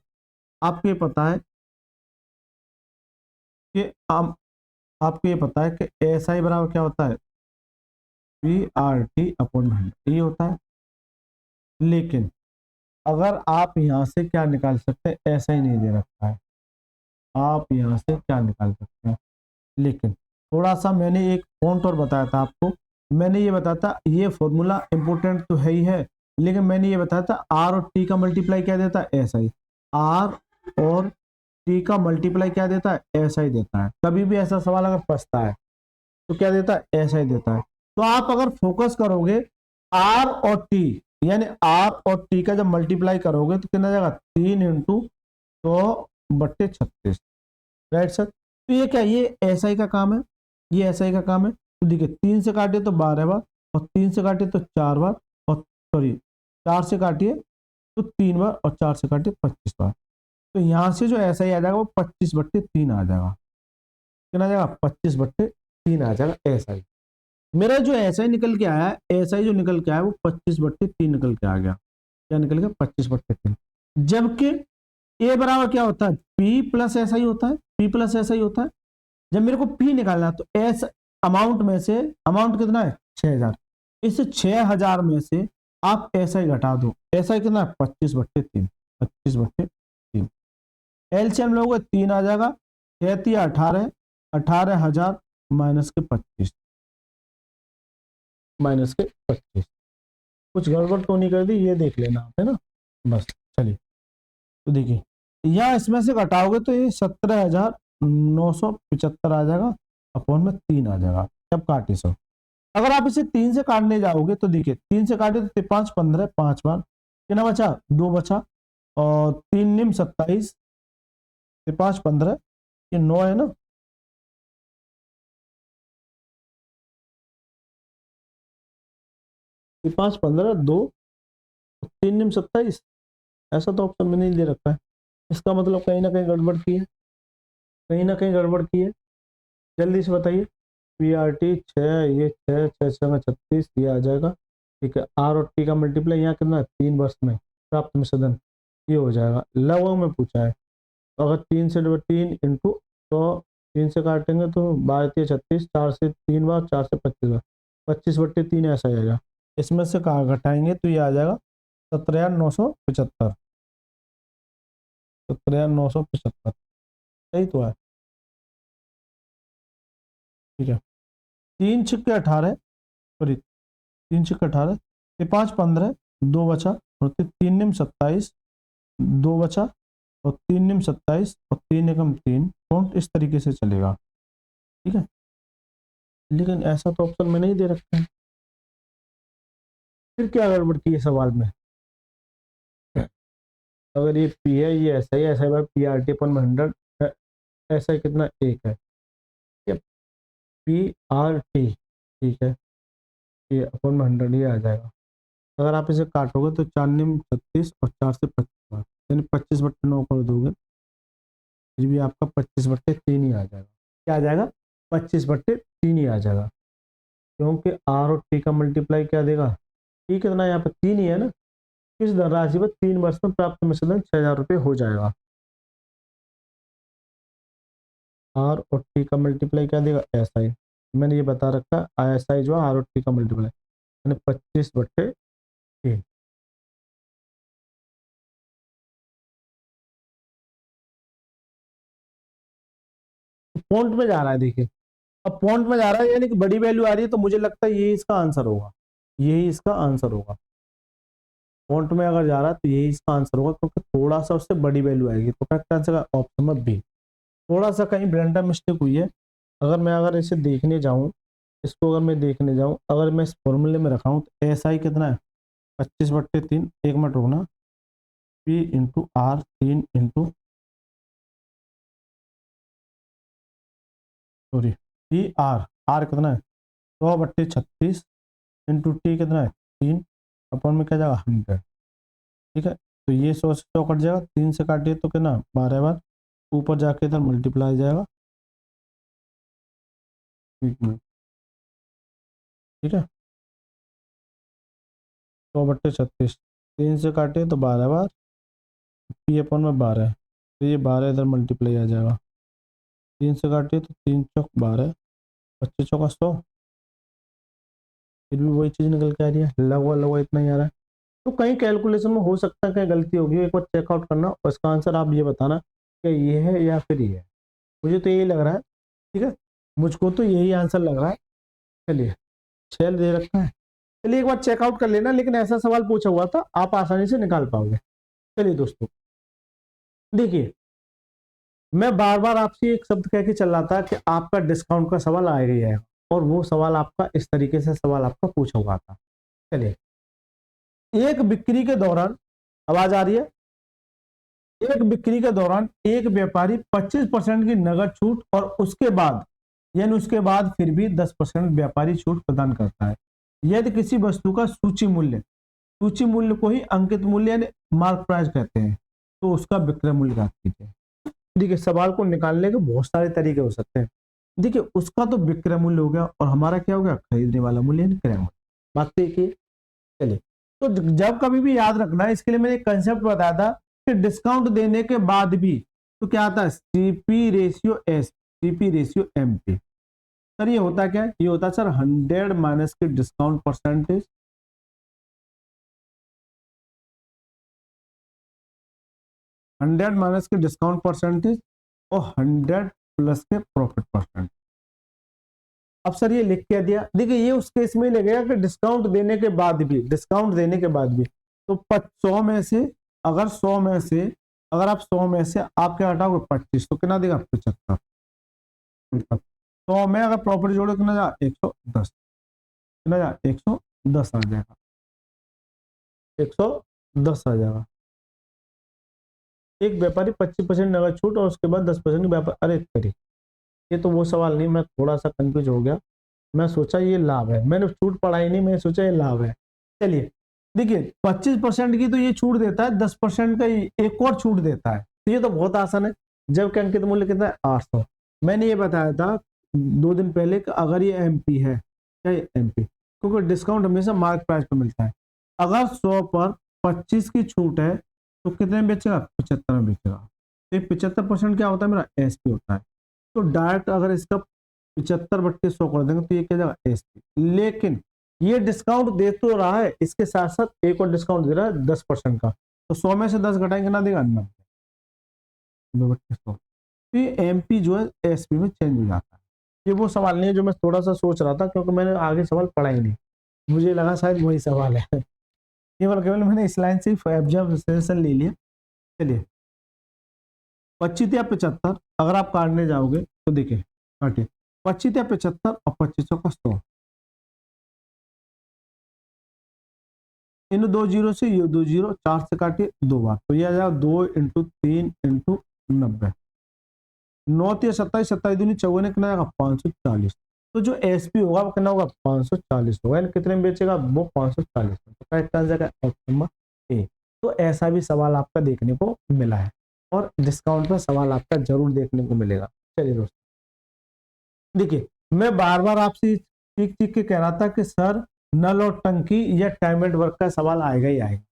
आपको ये पता है कि आपको ये पता है कि एस आई बराबर क्या होता है, PRT/100, ये होता है। लेकिन अगर आप यहां से क्या निकाल सकते हैं, ऐसा ही नहीं दे रखा है, आप यहां से क्या निकाल सकते हैं। लेकिन थोड़ा सा मैंने एक पॉइंट और बताया था आपको, मैंने ये बताया था ये फॉर्मूला इंपोर्टेंट तो है ही है, लेकिन मैंने ये बताया था आर और टी का मल्टीप्लाई क्या देता है, ऐसा ही। आर और टी का मल्टीप्लाई क्या देता है, ऐसा ही देता है। कभी भी ऐसा सवाल अगर फंसता है तो क्या देता है, ऐसा ही देता है। तो आप अगर फोकस करोगे आर और टी, यानी आर और टी का जब मल्टीप्लाई करोगे तो कितना जाएगा, 3 × 100/36, राइट सर। तो ये क्या, ये एसआई का काम है, ये एसआई का काम है। तो देखिए 3 से काटिए तो 12 बार, और 3 से काटिए तो 4 बार, और सॉरी 4 से काटिए तो 3 बार, और 4 से काटिए 25 बार। तो यहाँ से जो एसआई आ जाएगा वो 25/3 आ जाएगा। कितना आ जाएगा, 25/3 आ जाएगा एसआई। मेरा जो एसआई निकल के आया, एसआई जो निकल के आया वो 25/3 निकल के आ गया। क्या निकल गया, 25/3। जबकि ए बराबर क्या होता है, पी प्लस एसआई होता है, पी प्लस एसआई होता है। जब मेरे को पी निकालना है तो एस अमाउंट में से, अमाउंट कितना है 6000, इस 6000 में से आप एसआई घटा दो, एसआई कितना है 25/3, 25/3। एलसीएम लोगे 3 आ जाएगा, 18, 18,000 -के 25। कुछ गड़बड़ तो नहीं कर दी, ये देख लेना है ना, बस। चलिए, तो देखिए यहाँ इसमें से घटाओगे तो ये 17,975 आ जाएगा, अपॉन में 3 आ जाएगा। जब काटे सो, अगर आप इसे 3 से काटने जाओगे तो देखिए 3 से काटे तो 5 15, 5 बार कितना बचा, 2 बचा, और 3 निम 27, 5 15, ये 9 है ना, 5 15, 2, 3 निम 27। ऐसा तो ऑप्शन में नहीं दे रखा है, इसका मतलब कहीं ना कहीं गड़बड़ की है, कहीं ना कहीं गड़बड़ की है। जल्दी से बताइए। PRT 6, ये 6, 6×6 = 36, ये आ जाएगा। ठीक है, आर और टी का मल्टीप्लाई यहाँ कितना है, 3 वर्ष में प्राप्त मिश्रधन, ये हो जाएगा। लगभग में पूछा है, तो अगर 3 से 3 इंटू, तो 3 से काटेंगे तो 12 36, 4 से 3 बार, 4 से 25 बार, 25/3 ऐसा आएगा। इसमें से कहाँ घटाएंगे तो ये आ जाएगा 17,975, 17,975, सही तो है। ठीक है, 3 छिक्के 18, सॉरी 3 छिक्के 18, 5 15, 2 बचा, और 3 निम 27, 2 बचा, और 3 निम 27, और 3 एकम 3, काउंट इस तरीके से चलेगा। ठीक है, लेकिन ऐसा तो ऑप्शन में नहीं दे रखते हैं। फिर क्या गड़बड़ की है सवाल में, अगर ये पी है, ये ऐसा ही, ऐसा है PRT/100, ऐसा कितना 1 है, PRT, ठीक है, ये अपॉन में 100 ये आ जाएगा। अगर आप इसे काटोगे तो 4 निम 36, और 4 से 25 बार, यानी 25/9 कर दोगे, फिर भी आपका 25/3 ही आ जाएगा। क्या आ जाएगा, 25/3 ही आ जाएगा, क्योंकि आर और टी का मल्टीप्लाई क्या देगा, टी कितना यहाँ पे 3 ही है ना, किस धनराशि पर 3 वर्ष में प्राप्त मिश्रधन 6000 रुपये हो जाएगा। आर और टी का मल्टीप्लाई क्या देगा, एसआई, मैंने ये बता रखा है, आईएसआई जो है आर और टी का मल्टीप्लाई, यानी 25/3। पॉइंट में जा रहा है, देखिए अब पॉइंट में जा रहा है, यानी कि बड़ी वैल्यू आ रही है, तो मुझे लगता है यही इसका आंसर होगा, यही इसका आंसर होगा। पॉइंट में अगर जा रहा है तो यही इसका आंसर होगा, क्योंकि थोड़ा सा उससे बड़ी वैल्यू आएगी, तो करेक्ट आंसर का ऑप्शन में बी। थोड़ा सा कहीं ब्लेंडर मिस्टेक हुई है। अगर इसे देखने जाऊं, इसको अगर मैं देखने जाऊं, अगर मैं इस फॉर्मूले में रखाऊं तो एस आई कितना है 25/3, 1 मिनट रुकना, P into R 3 into sorry T R कितना है 100/36 इंटू टी कितना है 3 अपन में क्या जाएगा 100। ठीक है, तो ये 100 से 100 कट जाएगा, 3 से काटिए तो कितना 12 बार, ऊपर जाके इधर मल्टीप्लाई जाएगा। ठीक है, 100/36, 3 से काटिए तो 12 बार, पी अपन में 12, तो ये 12 इधर मल्टीप्लाई आ जाएगा। 3 से काटिए तो 3 चौक 12, 25 चौका 100, फिर भी वही चीज़ निकल के आ रही है, लगभग लगभग इतना ही आ रहा है। तो कहीं कैलकुलेशन में हो सकता है कहीं गलती होगी, एक बार चेकआउट करना और इसका आंसर आप ये बताना कि ये है या फिर ये है। मुझे तो यही लग रहा है, ठीक है, मुझको तो यही आंसर लग रहा है। चलिए 6 दे रखा है, चलिए एक बार चेकआउट कर लेना, लेकिन ऐसा सवाल पूछा हुआ था, आप आसानी से निकाल पाओगे। चलिए दोस्तों देखिए, मैं बार बार आपसे एक शब्द कह के चल रहा था कि आपका डिस्काउंट का सवाल आएगा ही आएगा, और वो सवाल आपका इस तरीके से सवाल आपका पूछा हुआ था। चलिए, एक बिक्री के दौरान, आवाज आ रही है, एक बिक्री के दौरान एक व्यापारी 25% की नगद छूट और उसके बाद यानी उसके बाद फिर भी 10% व्यापारी छूट प्रदान करता है यदि किसी वस्तु का सूची मूल्य को ही अंकित मूल्य यानी मार्क प्राइस कहते हैं, तो उसका विक्रय मूल्य ज्ञात कीजिए। देखिए, सवाल को निकालने के बहुत सारे तरीके हो सकते हैं। देखिए, उसका तो विक्रय मूल्य हो गया और हमारा क्या हो गया, खरीदने वाला मूल्य यानी क्रय मूल्य। बात तो एक ही है। चलिए, तो जब कभी भी याद रखना, इसके लिए मैंने एक कंसेप्ट बताया था कि डिस्काउंट देने के बाद भी तो क्या आता है, CP ratio S, CP ratio MP. Sir ये होता क्या है, ये होता है सर 100 माइनस के डिस्काउंट परसेंटेज, 100 माइनस के डिस्काउंट परसेंटेज और 100 प्लस के प्रॉफिट परसेंट। अब सर ये लिख के दिया, देखिए ये उस केस में लगेगा कि डिस्काउंट देने के बाद भी, डिस्काउंट देने के बाद भी, तो 100 में से अगर 100 में से अगर आप 100 में से आप क्या हटाओगे 25, तो कितना देगा 75। 100 में अगर प्रॉफिट जोड़ो कितना जा 110, कितना जा 110 आ जाएगा, 110 आ जाएगा। एक व्यापारी 25% नगद छूट और उसके बाद 10% व्यापार, अरे करी, ये तो वो सवाल नहीं, मैं थोड़ा सा कंफ्यूज हो गया, मैं सोचा ये लाभ है, मैंने छूट पढ़ाई नहीं, मैंने सोचा ये लाभ है। चलिए देखिए, 25% की तो ये छूट देता है, 10% का एक और छूट देता है, तो ये तो बहुत आसान है। जबकि अंकित मूल्य कितना है 800। मैंने ये बताया था 2 दिन पहले कि अगर ये एमपी है, क्या ये एमपी, क्योंकि डिस्काउंट हमेशा मार्क प्राइस पर मिलता है। अगर 100 पर 25 की छूट है तो कितने में बेचेगा, 75 में बेचेगा। तो 75% क्या होता है, मेरा एसपी होता है। तो डायरेक्ट अगर इसका 75/100 कर देंगे तो ये क्या जाएगा एसपी। लेकिन ये डिस्काउंट दे तो रहा है, इसके साथ साथ एक और डिस्काउंट दे रहा है 10% का, तो 100 में से 10 घटाएंगे ना देगा 90/100। तो ये एमपी जो है एसपी में चेंज हो जाता है। ये वो सवाल नहीं है जो मैं थोड़ा सा सोच रहा था, क्योंकि मैंने आगे सवाल पढ़ा ही नहीं, मुझे लगा शायद वही सवाल है। केवल केवल मैंने इस लाइन से ऑब्जर्वेशन ले लिया। चलिए 25 या 75 अगर आप काटने जाओगे तो देखिए काटिए, 25 या 75 और 2500 का 100, इन 2 जीरो से ये 2 जीरो, 4 से काटिए 2 बार, तो ये आ जाएगा 2 इंटू 3 इंटू 90, 9 या 27, 27 दूनी 54, कितना आएगा 540। तो जो एसपी होगा वो कितना होगा 540 होगा, यानी कितने में बेचेगा वो 540 में। तो करेक्ट आंसर है ऑप्शन नंबर ए। तो ऐसा भी सवाल आपका देखने को मिला है, और डिस्काउंट में सवाल आपका जरूर देखने को मिलेगा। चलिए दोस्तों देखिए, मैं बार बार आपसे चीख चीख के कह रहा था कि सर नल और टंकी या टाइम एंड वर्क का सवाल आएगा ही आएगा,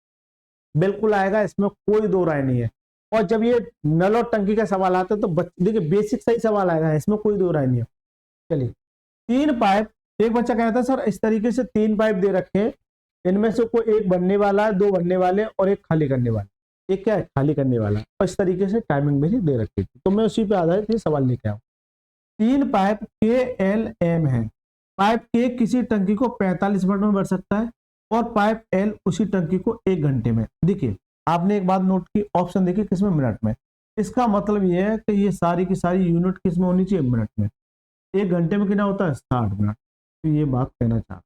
बिल्कुल आएगा, इसमें कोई दो राय नहीं है। और जब ये नल और टंकी का सवाल आता है तो देखिए बेसिक सही सवाल आएगा, इसमें कोई दो राय नहीं है। चलिए 3 पाइप, एक बच्चा कह रहा था सर इस तरीके से 3 पाइप दे रखे हैं, इनमें से कोई एक बनने वाला है, 2 बनने वाले और एक खाली करने वाला, एक क्या है खाली करने वाला, और इस तरीके से टाइमिंग मेरी दे रखी थी, तो मैं उसी पे आधारित ये सवाल लेके आऊँ। 3 पाइप के एल एम है, पाइप के किसी टंकी को 45 मिनट में भर सकता है और पाइप एल उसी टंकी को 1 घंटे में। देखिए आपने एक बात नोट की, ऑप्शन देखिए किसमें, मिनट में। इसका मतलब ये है कि ये सारी की सारी यूनिट किसमें होनी चाहिए, मिनट में। 1 घंटे में कितना होता है 60 मिनट। तो ये बात कहना चाहता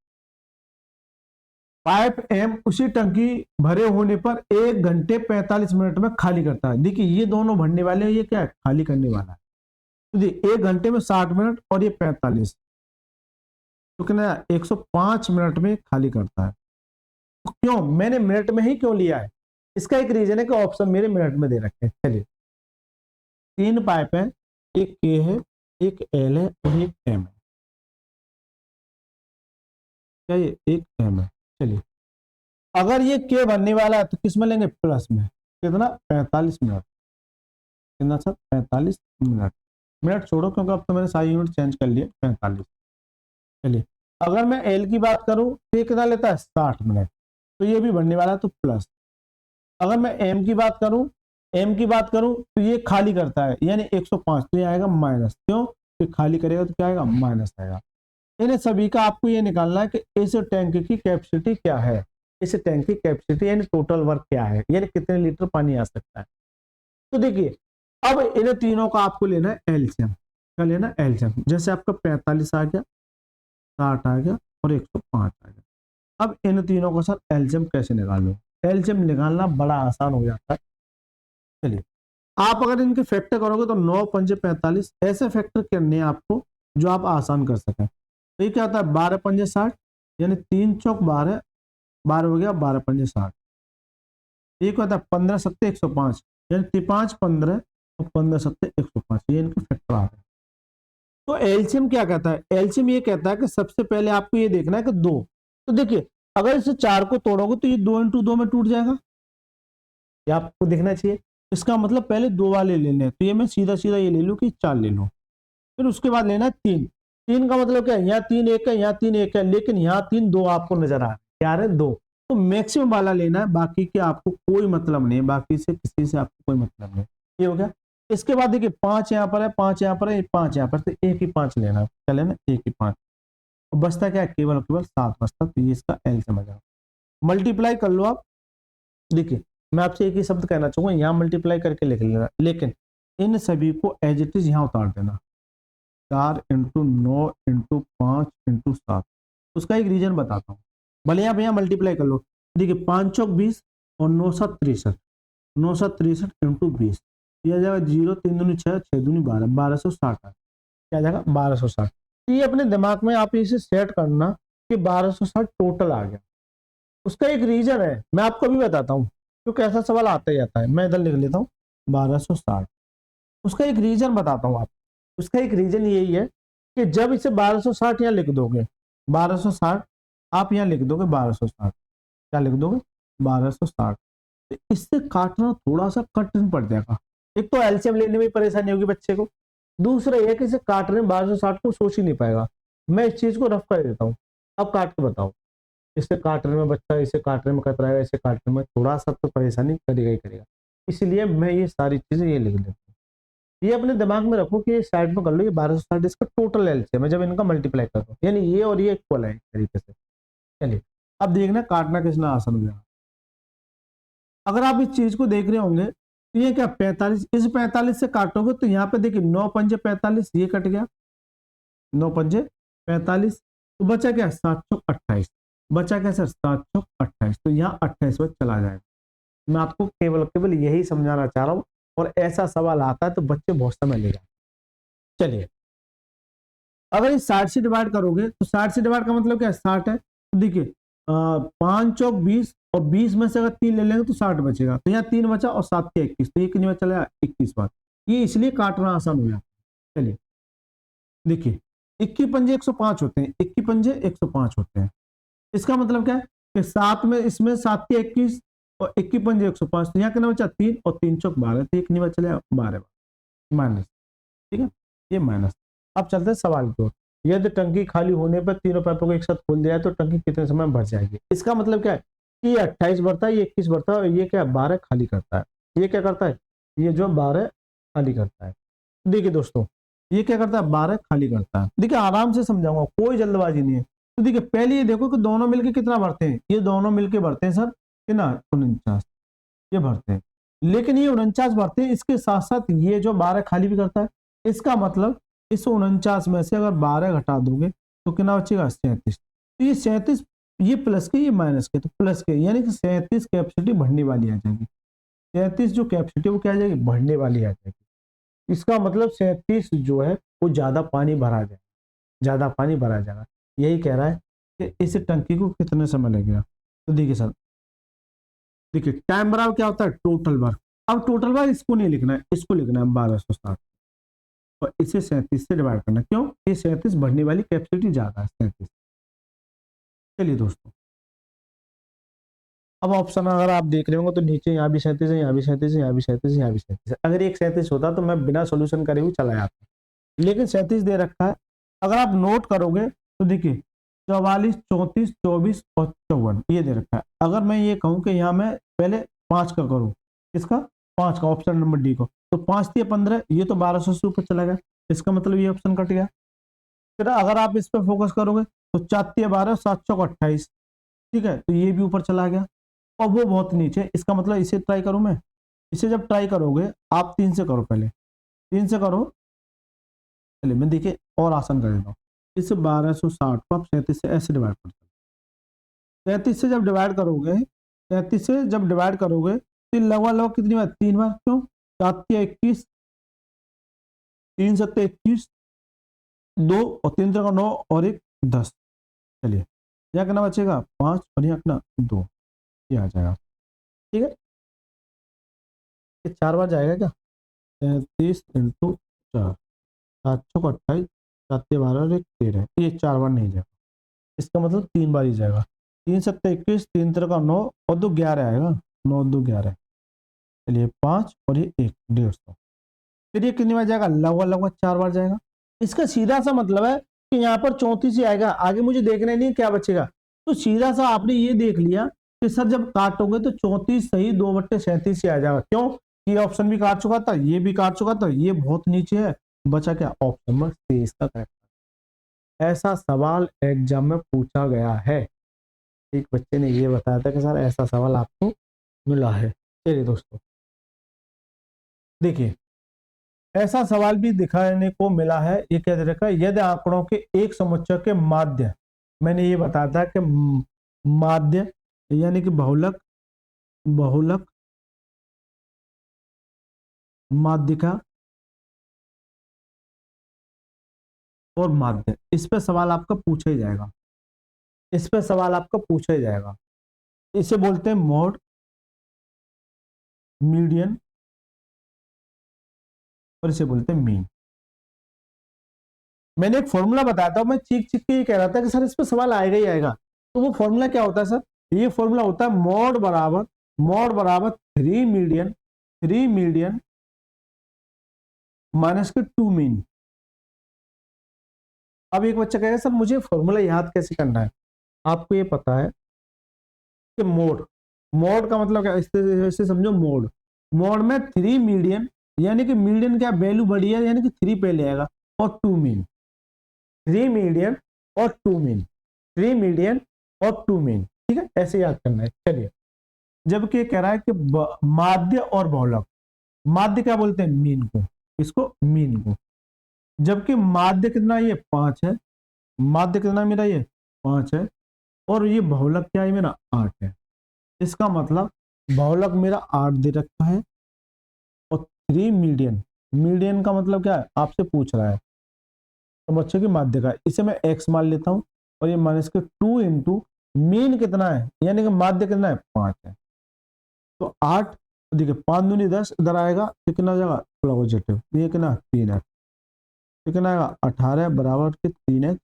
पाइप एम उसी टंकी भरे होने पर 1 घंटे 45 मिनट में खाली करता है। देखिए ये दोनों भरने वाले हैं, ये क्या है, खाली करने वाला है। तो देखिए 1 घंटे में 60 मिनट और ये 45, तो कितना 105 मिनट में खाली करता है। तो क्यों मैंने मिनट में ही क्यों लिया है, इसका एक रीजन है कि ऑप्शन मेरे मिनट में दे रखे हैं। चलिए 3 पाइप है, एक के है, एक एल है और एक एम है। क्या ये एक एम है। चलिए अगर ये के बनने वाला है तो किस में लेंगे, प्लस में। कितना 45 मिनट, कितना सर 45 मिनट। मिनट छोड़ो क्योंकि अब तो मैंने सारी यूनिट चेंज कर लिए 45। चलिए अगर मैं एल की बात करूं तो ये कितना लेता है 60 मिनट, तो ये भी बनने वाला है तो प्लस। अगर मैं एम की बात करूं, तो ये खाली करता है यानी 105, तो ये आएगा माइनस। क्यों, तो खाली करेगा तो क्या आएगा, माइनस आएगा। इन्हें सभी का आपको ये निकालना है कि इस टैंक की कैपेसिटी क्या है, इस टैंक की कैपेसिटी यानी टोटल वर्क क्या है, यानी कितने लीटर पानी आ सकता है। तो देखिए अब इन तीनों का आपको लेना है एलसीएम। क्या लेना है, एलसीएम। जैसे आपका 45 आ गया, 60 आ गया और 105 आ गया। अब इन तीनों का सर एलसीएम कैसे निकालो, एलसीएम निकालना बड़ा आसान हो जाता है। चलिए आप अगर इनके फैक्टर करोगे तो 9 पंजे 45, ऐसे फैक्टर करने हैं आपको जो आप आसान कर सकें। तो ये क्या होता है 12 पंजे 60, यानी 3 चौक 12, 12 हो गया 12 पंजे 60। एक होता है 15 सत्ते 105, यानी 5 15 और 15 सत्ते 105, ये इनके फैक्टर आ रहे हैं। तो एलसीएम क्या कहता है, एलसीएम ये कहता है कि सबसे पहले आपको ये देखना है कि 2, तो देखिए अगर इसे 4 को तोड़ोगे तो ये 2 इंटू 2 में टूट जाएगा, ये आपको देखना चाहिए। इसका मतलब पहले 2 वाले लेने हैं, तो ये मैं सीधा सीधा ये ले लूँ कि 4 ले लूँ। फिर उसके बाद लेना है 3, 3 का मतलब क्या है, यहाँ 3 एक है, यहाँ 3 एक है, लेकिन यहाँ 3 2 आपको नजर आ रहा है, क्या है 2, तो मैक्सिमम वाला लेना है, बाकी के आपको कोई मतलब नहीं है, बाकी से किसी से आपको कोई मतलब नहीं। ये हो गया। इसके बाद देखिए 5 यहाँ पर है, 5 यहाँ पर है, 5 यहाँ पर, तो एक ही 5 लेना है, क्या लेना, एक ही 5। बचता क्या है, केवल केवल 7 बचता, तो ये इसका एल समझ आओ। मल्टीप्लाई कर लो आप। देखिए मैं आपसे एक ही शब्द कहना चाहूंगा, यहाँ मल्टीप्लाई करके लिख लेना, लेकिन इन सभी को एज इट इज यहाँ उतार देना। 4 इंटू 9 इंटू 5 इंटू 7, उसका एक रीजन बताता हूँ। भले आप यहाँ मल्टीप्लाई कर लो, देखिए 5 चौक 20 और 9 7 63, 9 7 63 इंटू 20, यह जाएगा 0 3 दूनी 6 6 दूनी 12, 1260 क्या जाएगा 1260। तो ये अपने दिमाग में आप इसे सेट करना कि 1260 टोटल आ गया। उसका एक रीजन है, मैं आपको भी बताता हूँ क्योंकि ऐसा सवाल आता ही आता है। मैं इधर लिख लेता हूँ 1260, उसका एक रीजन बताता हूँ आप। उसका एक रीजन यही है कि जब इसे 1260 यहाँ लिख दोगे, 1260 आप यहाँ लिख दोगे 1260, क्या लिख दोगे 1260, तो इससे काटना थोड़ा सा कठिन पड़ जाएगा। एक तो एलसीएम लेने में परेशानी होगी बच्चे को, दूसरा यह कि इसे काटने 1260 को सोच ही नहीं पाएगा। मैं इस चीज को रफ कर देता हूँ, अब काट के बताओ। इसे काटने में बच्चा, इसे काटने में कतराएगा, इसे काटने में थोड़ा सा तो परेशानी करेगा ही करेगा। इसलिए मैं ये सारी चीजें ये लिख देता हूँ। ये अपने दिमाग में रखो कि साइड में कर लो, ये 1260 इसका टोटल एलसीएम है जब इनका मल्टीप्लाई कर दो, यानी ये और ये इक्वल है एक तरीके से। चलिए अब देखना काटना कितना आसान हो जाएगा। अगर आप इस चीज को देख रहे होंगे तो ये क्या 45, इस 45 से काटोगे तो यहाँ पे देखिए 9 पंजे 45, ये कट गया 9 पंजे 45, तो बचा क्या 7 चौक 28, बचा क्या सर 7 चौक 28, तो यहाँ 28 पर चला जाएगा। मैं आपको केवल केवल यही समझाना चाह रहा हूँ, और ऐसा सवाल आता है तो बच्चे बहुत समय ले जाते। चलिए अगर इस 60 से डिवाइड करोगे तो 60 से डिवाइड का मतलब क्या है 60 है, तो देखिए 5 चौक 20 और 20 में से अगर 3 ले लेंगे तो 60 बचेगा, तो यहाँ 3 बचा और 7 के 21, तो ये कितनी बार चला 21 बार। ये इसलिए काटना आसान हो जाता है। चलिए देखिए 21 पंजे 105 होते हैं, 21 पंजे 105 होते हैं। इसका मतलब क्या है कि 7 में इसमें 7 के 21 और 21 पंजे 105, तो यहाँ कितना बचा 3 और 3 चौक 12, तो ये कितनी बार चला 12 माइनस, ठीक है ये माइनस। अब चलते हैं सवाल की ओर। यदि टंकी खाली होने पर तीनों पाइपों को एक साथ खोल दिया तो टंकी कितने समय में भर जाएगी। इसका मतलब क्या है कि ये 28 भरता है, ये 21 भरता है और ये क्या 12 खाली करता है। ये क्या करता है, ये जो 12 खाली करता है। देखिए दोस्तों ये क्या करता है 12 खाली करता है। देखिए आराम से समझाऊंगा, कोई जल्दबाजी नहीं है। तो देखिए पहले ये देखो कि दोनों मिलके कितना भरते हैं, ये दोनों मिलके भरते हैं सर कितना 49, ये भरते हैं। लेकिन ये 49 भरते हैं, इसके साथ साथ ये जो 12 खाली भी करता है। इसका मतलब इस 49 में से अगर 12 घटा दोगे तो कितना बचेगा 37, तो ये 37 ये प्लस के ये माइनस के, तो प्लस के यानी कि 37 कैपेसिटी बढ़ने वाली आ जाएगी। 37 जो कैपेसिटी वो क्या आ जाएगी, बढ़ने वाली आ जाएगी। इसका मतलब 37 जो है वो ज्यादा पानी भरा जाएगा, ज्यादा पानी भरा जाएगा। यही कह रहा है कि इस टंकी को कितने समय लगेगा। तो देखिए सर, देखिए टाइम बराबर क्या होता है, टोटल वर्क। अब टोटल वर्क इसको नहीं लिखना है, इसको लिखना है 1260 और इसे 37 से डिवाइड करना। क्यों, ये 37 बढ़ने वाली कैपेसिटी ज्यादा है 37। चलिए दोस्तों, अब ऑप्शन अगर आप देख रहे होंगे तो नीचे यहाँ भी 37 है, यहाँ भी 37 है, यहाँ भी 37 है, यहाँ भी 37 है। अगर एक 37 होता तो मैं बिना सोल्यूशन करे हुए चला जाता, लेकिन 37 दे रखा है। अगर आप नोट करोगे तो देखिए 44, 34, 24 और 54 ये दे रखा है। अगर मैं ये कहूँ कि यहाँ मैं पहले 5 का करूँ, इसका 5 का, ऑप्शन नंबर डी को, तो 5 दिए 15, ये तो 1200 से ऊपर चला गया, इसका मतलब ये ऑप्शन कट गया। फिर अगर आप इस पर फोकस करोगे तो 4 दिए 12, 7 चौक 28, ठीक है, तो ये भी ऊपर चला गया और वो बहुत नीचे। इसका मतलब इसे ट्राई करूं मैं, इसे जब ट्राई करोगे आप 3 से करो, पहले 3 से करो। चलिए मैं देखिए और आसान कर देता हूँ। इस 1260 को आप 37 से ऐसे डिवाइड करते हो। 37 से जब डिवाइड करोगे, 37 से जब डिवाइड करोगे तो लगभग लगभग कितनी बार, 3 बार। क्यों, 7 या 21, 3 7 21, 2 और 3 का 9 और 1 10। चलिए यहाँ कितना बचेगा, 5 और यहाँ कितना 2, ये आ जाएगा। ठीक है, ये 4 बार जाएगा क्या, 33 इंटू 4, 7 चौक 28, 7 12 और 1 13, ये 4 बार नहीं जाएगा, इसका मतलब 3 बार ही जाएगा। 3 7 21, 3 का 9 और 2 11 आएगा, 9 2 11। चलिए 5 और ये 1, 150। फिर ये कितनी बार जाएगा, लगभग लगभग 4 बार जाएगा। इसका सीधा सा मतलब है कि यहाँ पर 34 ही आएगा, आगे मुझे देखना नहीं क्या बचेगा। तो सीधा सा आपने ये देख लिया कि सर जब काटोगे तो 34 सही 2/37 ही आ जाएगा। क्यों, ये ऑप्शन भी काट चुका था, ये भी काट चुका था, ये बहुत नीचे है, बचा क्या, ऑप्शन नंबर सी इसका करेक्ट। ऐसा सवाल एग्जाम में पूछा गया है। एक बच्चे ने ये बताया था कि सर ऐसा सवाल आपको मिला है। चलिए दोस्तों देखिए, ऐसा सवाल भी दिखाने को मिला है। ये क्या दे रखा है, यदि आंकड़ों के एक समुच्चय के माध्य, मैंने ये बताया था कि माध्य यानी कि बहुलक, बहुलक माध्यिका और माध्य, इस पे सवाल आपका पूछा ही जाएगा, इस पे सवाल आपका पूछा ही जाएगा। इसे बोलते हैं मोड, मीडियन और इसे बोलते हैं मीन। मैंने एक फॉर्मूला बताया था, मैं चीख चीख के ये कह रहा था कि सर इस पे सवाल आएगा ही आएगा। तो वो फॉर्मूला क्या होता है सर, ये फॉर्मूला होता है मोड बराबर 3 मीडियन, 3 मीडियन माइनस के 2 मीन। अब एक बच्चा कहेगा सर मुझे फॉर्मूला याद कैसे करना है। आपको ये पता है कि मोड, मोड का मतलब क्या, इससे समझो मोड, मोड में 3 मीडियन यानी कि मीडियन क्या वैल्यू बड़ी है, यानी कि 3 पहले आएगा, और 2 मीन, 3 मीडियन और 2 मीन, 3 मीडियन और 2 मीन। ठीक है, ऐसे याद करना है। चलिए, जबकि कह रहा है कि माध्य और बहुलक, माध्य क्या बोलते हैं, मीन को, इसको मीन को, जबकि माध्य कितना, ये 5 है, माध्य कितना मेरा, ये 5 है, और ये बहुलक क्या है मेरा, 8 है। इसका मतलब बहुलक मेरा 8 दे रखा है और 3 मीडियन, मीडियन का मतलब क्या है, आपसे पूछ रहा है तो बच्चों की माध्य का, इसे मैं x मान लेता हूँ और ये माइनस के 2 इंटू मीन कितना है, यानी कि माध्य कितना है, 5 है। तो 8, देखिए 5 दूनी 10, इधर आएगा तो कितना हो जाएगा, पॉजिटिव, ये कितना 3 है, तो कितना आएगा 18 बराबर के 3 है,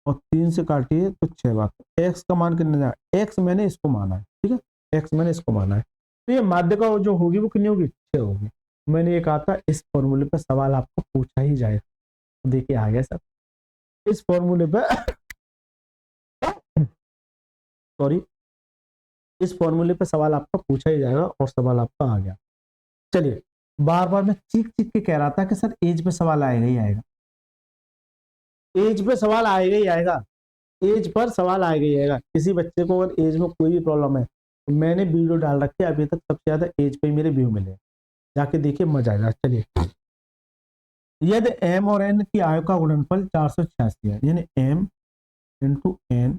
और 3 से काटिए तो 6 बार, x का मान कितना जाएगा, x मैंने इसको माना है, ठीक है, x मैंने इसको माना है, तो ये माध्य का जो होगी वो कितनी होगी, 6 होगी। मैंने ये कहा था इस फॉर्मूले पर सवाल आपको पूछा ही जाएगा। तो देखिए आ गया सर, इस फॉर्मूले पे सॉरी, इस फॉर्मूले पे सवाल आपका पूछा ही जाएगा और सवाल आपका आ गया। चलिए, बार बार मैं चीख चीख के कह रहा था कि सर एज पे सवाल आएगा ही आएगा, एज पे सवाल आएगा ही आएगा, एज पर सवाल आएगा ही आएगा। किसी बच्चे को अगर एज में कोई भी प्रॉब्लम है तो मैंने वीडियो डाल रखी है, अभी तक सबसे ज्यादा एज पे मेरे व्यू मिले, जाके देखिए मजा आएगा। चलिए, यदि m और n की आयु का गुणनफल 486 है, यानी m इंटू n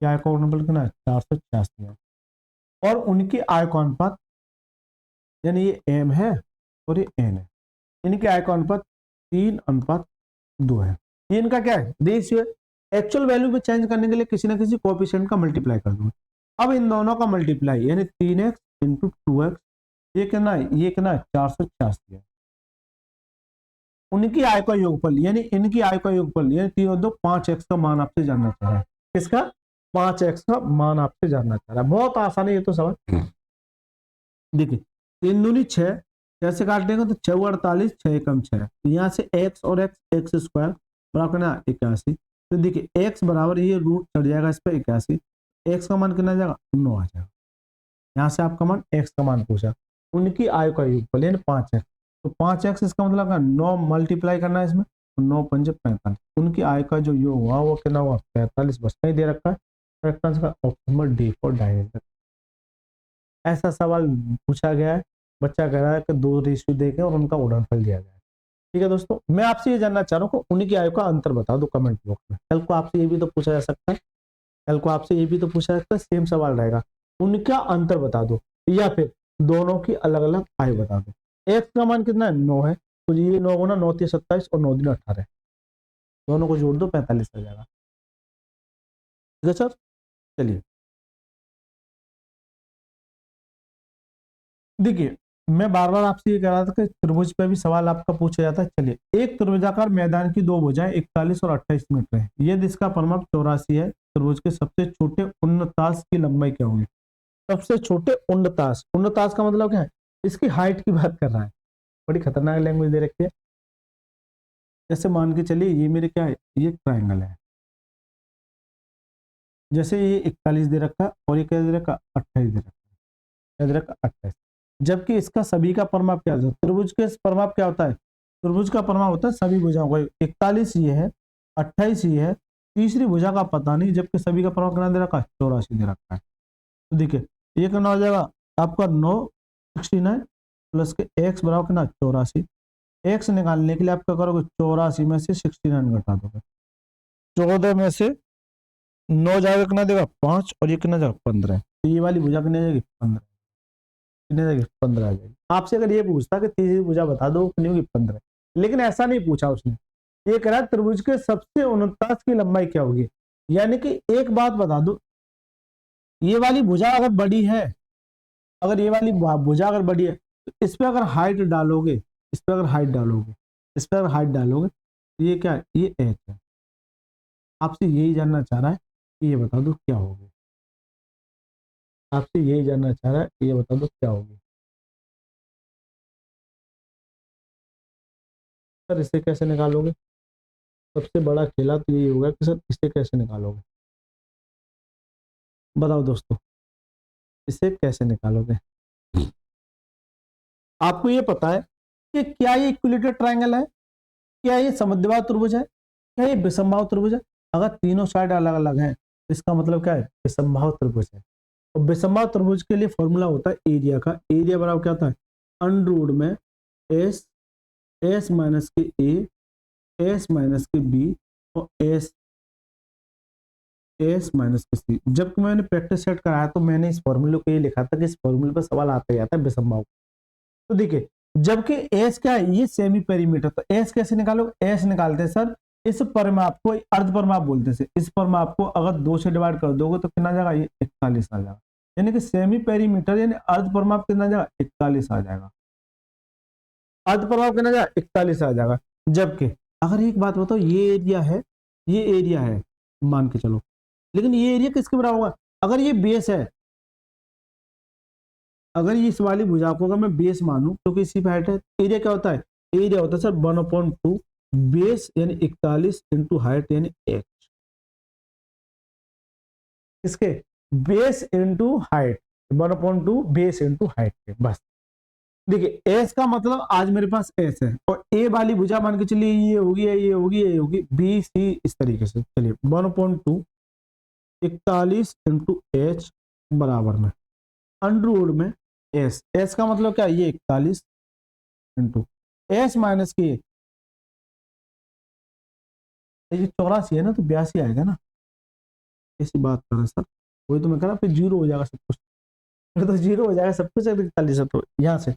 आय का गुणनफल कितना है 486 है। और उनकी आय का अनुपात यानी ये एम है और ये एन है, इनके आय का अनुपात 3:2 है। ये इनका क्या है रेशियो। एक्चुअल वैल्यू में चेंज करने के लिए किसी ना किसी कोएफिशिएंट का मल्टीप्लाई कर दूंगा। अब इन दोनों का मल्टीप्लाई यानी 3x इंटू 2x, ये कितना है, ये कितना है 486 है। उनकी आय का योगफल यानी इनकी आय का योगफल यानी 3 और 5x का मान आपसे जानना चाह रहा है। किसका 5x का मान आपसे जानना चाह रहा है। बहुत आसान है ये तो सवाल। देखिए 3 दूनी 6, कैसे काट देंगे तो 6 48, 6 कम 6, यहाँ से x और x स्क्वायर बराबर ना 81। तो देखिए x बराबर ये रूट चढ़ जाएगा इस पे 81, x का मान कितना जाएगा 9 आ जाएगा। यहाँ से आपका मान x का मान पूछा। उनकी आय का योगफल यानी 5x, तो 5x इसका मतलब 9 मल्टीप्लाई करना है इसमें, 9 पंजे 45। उनकी आय का जो योग हुआ वो कितना हुआ 45, बस नहीं दे रखा है। Correct answer option number D for diameter. ऐसा सवाल पूछा गया है, बच्चा कह रहा है कि 2 रेशियो देके और उनका गुणनफल दिया गया है। ठीक है दोस्तों, मैं आपसे ये जानना चाह रहा हूँ कि उनकी आयु का अंतर बता दो कमेंट बॉक्स में। कल को आपसे ये भी तो पूछा जा सकता है, कल को आपसे ये भी तो पूछा जा सकता है, सेम सवाल रहेगा, उनका अंतर बता दो या फिर दोनों की अलग अलग आयु बता दो। एक्स का मान कितना है 9 है, तो ये 9 गुना 9 3 27 और 9 दिन 18, दोनों को जोड़ दो 45 आ जाएगा। ठीक है सर, चलिए देखिए मैं बार बार आपसे ये कह रहा था कि त्रिभुज पे भी सवाल आपका पूछा जाता है। चलिए एक त्रिभुजाकार मैदान की 2 भुजाएं 41 और 28 मीटर है, यदि इसका परिमाप 84 है, त्रिभुज के सबसे छोटे उन्नतास की लंबाई क्या होगी। सबसे छोटे उन्नतास, उन्नतास का मतलब क्या है, इसकी हाइट की बात कर रहा है। बड़ी खतरनाक लैंग्वेज दे रखी है। जैसे मान के चलिए ये मेरे क्या है, ये ट्राइंगल है, जैसे ये 41 दे रखा और ये क्या दे रखा 28 दे रखा, क्या दे रखा 28, जबकि इसका सभी का परिमाप क्या होता है, त्रिभुज के परिमाप क्या होता है, त्रिभुज का परिमाप होता है सभी भुजाओं का। 41 ये है, 28 ये है, तीसरी भुजा का पता नहीं, जबकि सभी का परिमाप कितना दे रखा है 84 दे रखा है। तो देखिए ये कितना हो जाएगा आपका 9 69 प्लस के x बराबर कितना 84। x निकालने के लिए आप क्या करोगे 84 में से 69 घटा दोगे, 14 में से 9 जाएगा कितना देगा 5 और ये कितना जाएगा 15, तो ये वाली भुजा कितनी जाएगी 15, कितनी जाएगी 15 आ जाएगी। आपसे अगर ये पूछता कि तीसरी भुजा बता दो कितनी होगी 15, लेकिन ऐसा नहीं पूछा उसने, ये कह रहा त्रिभुज के सबसे उन्नतास की लंबाई क्या होगी। यानी कि एक बात बता दो, ये वाली भुजा अगर बड़ी है, अगर ये वाली भुजा अगर बड़ी है तो इस पे अगर हाइट डालोगे, इस पे अगर हाइट डालोगे, इस पे अगर हाइट डालोगे तो ये क्या है, ये एच है। आपसे यही जानना चाह रहा है कि ये बता दो क्या होगी, आपसे यही जानना चाह रहा है कि ये बता दो क्या होगी। सर इसे कैसे निकालोगे, सबसे बड़ा खेला तो यही होगा कि सर इसे कैसे निकालोगे, बताओ दोस्तों इसे कैसे निकालोगे। आपको ये पता है कि क्या ये इक्विलेटरल ट्रायंगल है, क्या ये समद्विबाहु त्रिभुज है, क्या ये विषमबाहु त्रिभुज है। अगर तीनों साइड अलग अलग हैं तो इसका मतलब क्या है विषमबाहु त्रिभुज है। और विषमबाहु त्रिभुज के लिए फॉर्मूला होता है एरिया का, एरिया बराबर क्या होता है अंडर रूट में एस, एस माइनस के ए, एस माइनस के बी और एस, एस माइनस के सी। जब मैंने प्रैक्टिस सेट कराया तो मैंने इस फॉर्मूले को ये लिखा था कि इस फॉर्मूले पर सवाल आता ही आता है विषमबाहु। तो देखिए जबकि एस क्या है ये सेमी पेरीमीटर, तो एस कैसे निकालो, एस निकालते हैं सर इस परिमाप को अर्ध परिमाप बोलते हैं। इस परिमाप को अगर 2 से डिवाइड कर दोगे तो कितना जाएगा, ये 41 आ जाएगा। यानी कि सेमी पेरीमीटर यानी अर्ध परिमाप कितना जाएगा 41 आ जाएगा, अर्ध परिमाप कितना जाएगा 41 आ जाएगा। जबकि अगर एक बात बताओ ये एरिया है, ये एरिया है मान के चलो, लेकिन ये एरिया किसके बराबर होगा, अगर ये बेस है, अगर ये इस वाली भुजा को अगर मैं बेस मानूं तो इसी पे हाइट है, एरिया क्या होता है, एरिया होता है सर 1/2 बेस यानी 41 इंटू हाइट यानी h, इसके base into height 1/2 base into height के बस। देखिए एस का मतलब आज मेरे पास एस है और ए वाली भुजा मान के चलिए ये होगी, ये होगी, ये होगी बी सी इस तरीके से। चलिए 1/2 41 इंटू एच बराबर में अंडर रूट में एस, एस का मतलब क्या ये 41 इंटू एस माइनस के, ये 84 है ना तो 82 आएगा ना, कैसी बात कर रहे हैं सर, वही तो मैं कह रहा फिर जीरो हो जाएगा सब कुछ, फिर तो जीरो हो जाएगा सब कुछ। 41 है तो यहाँ से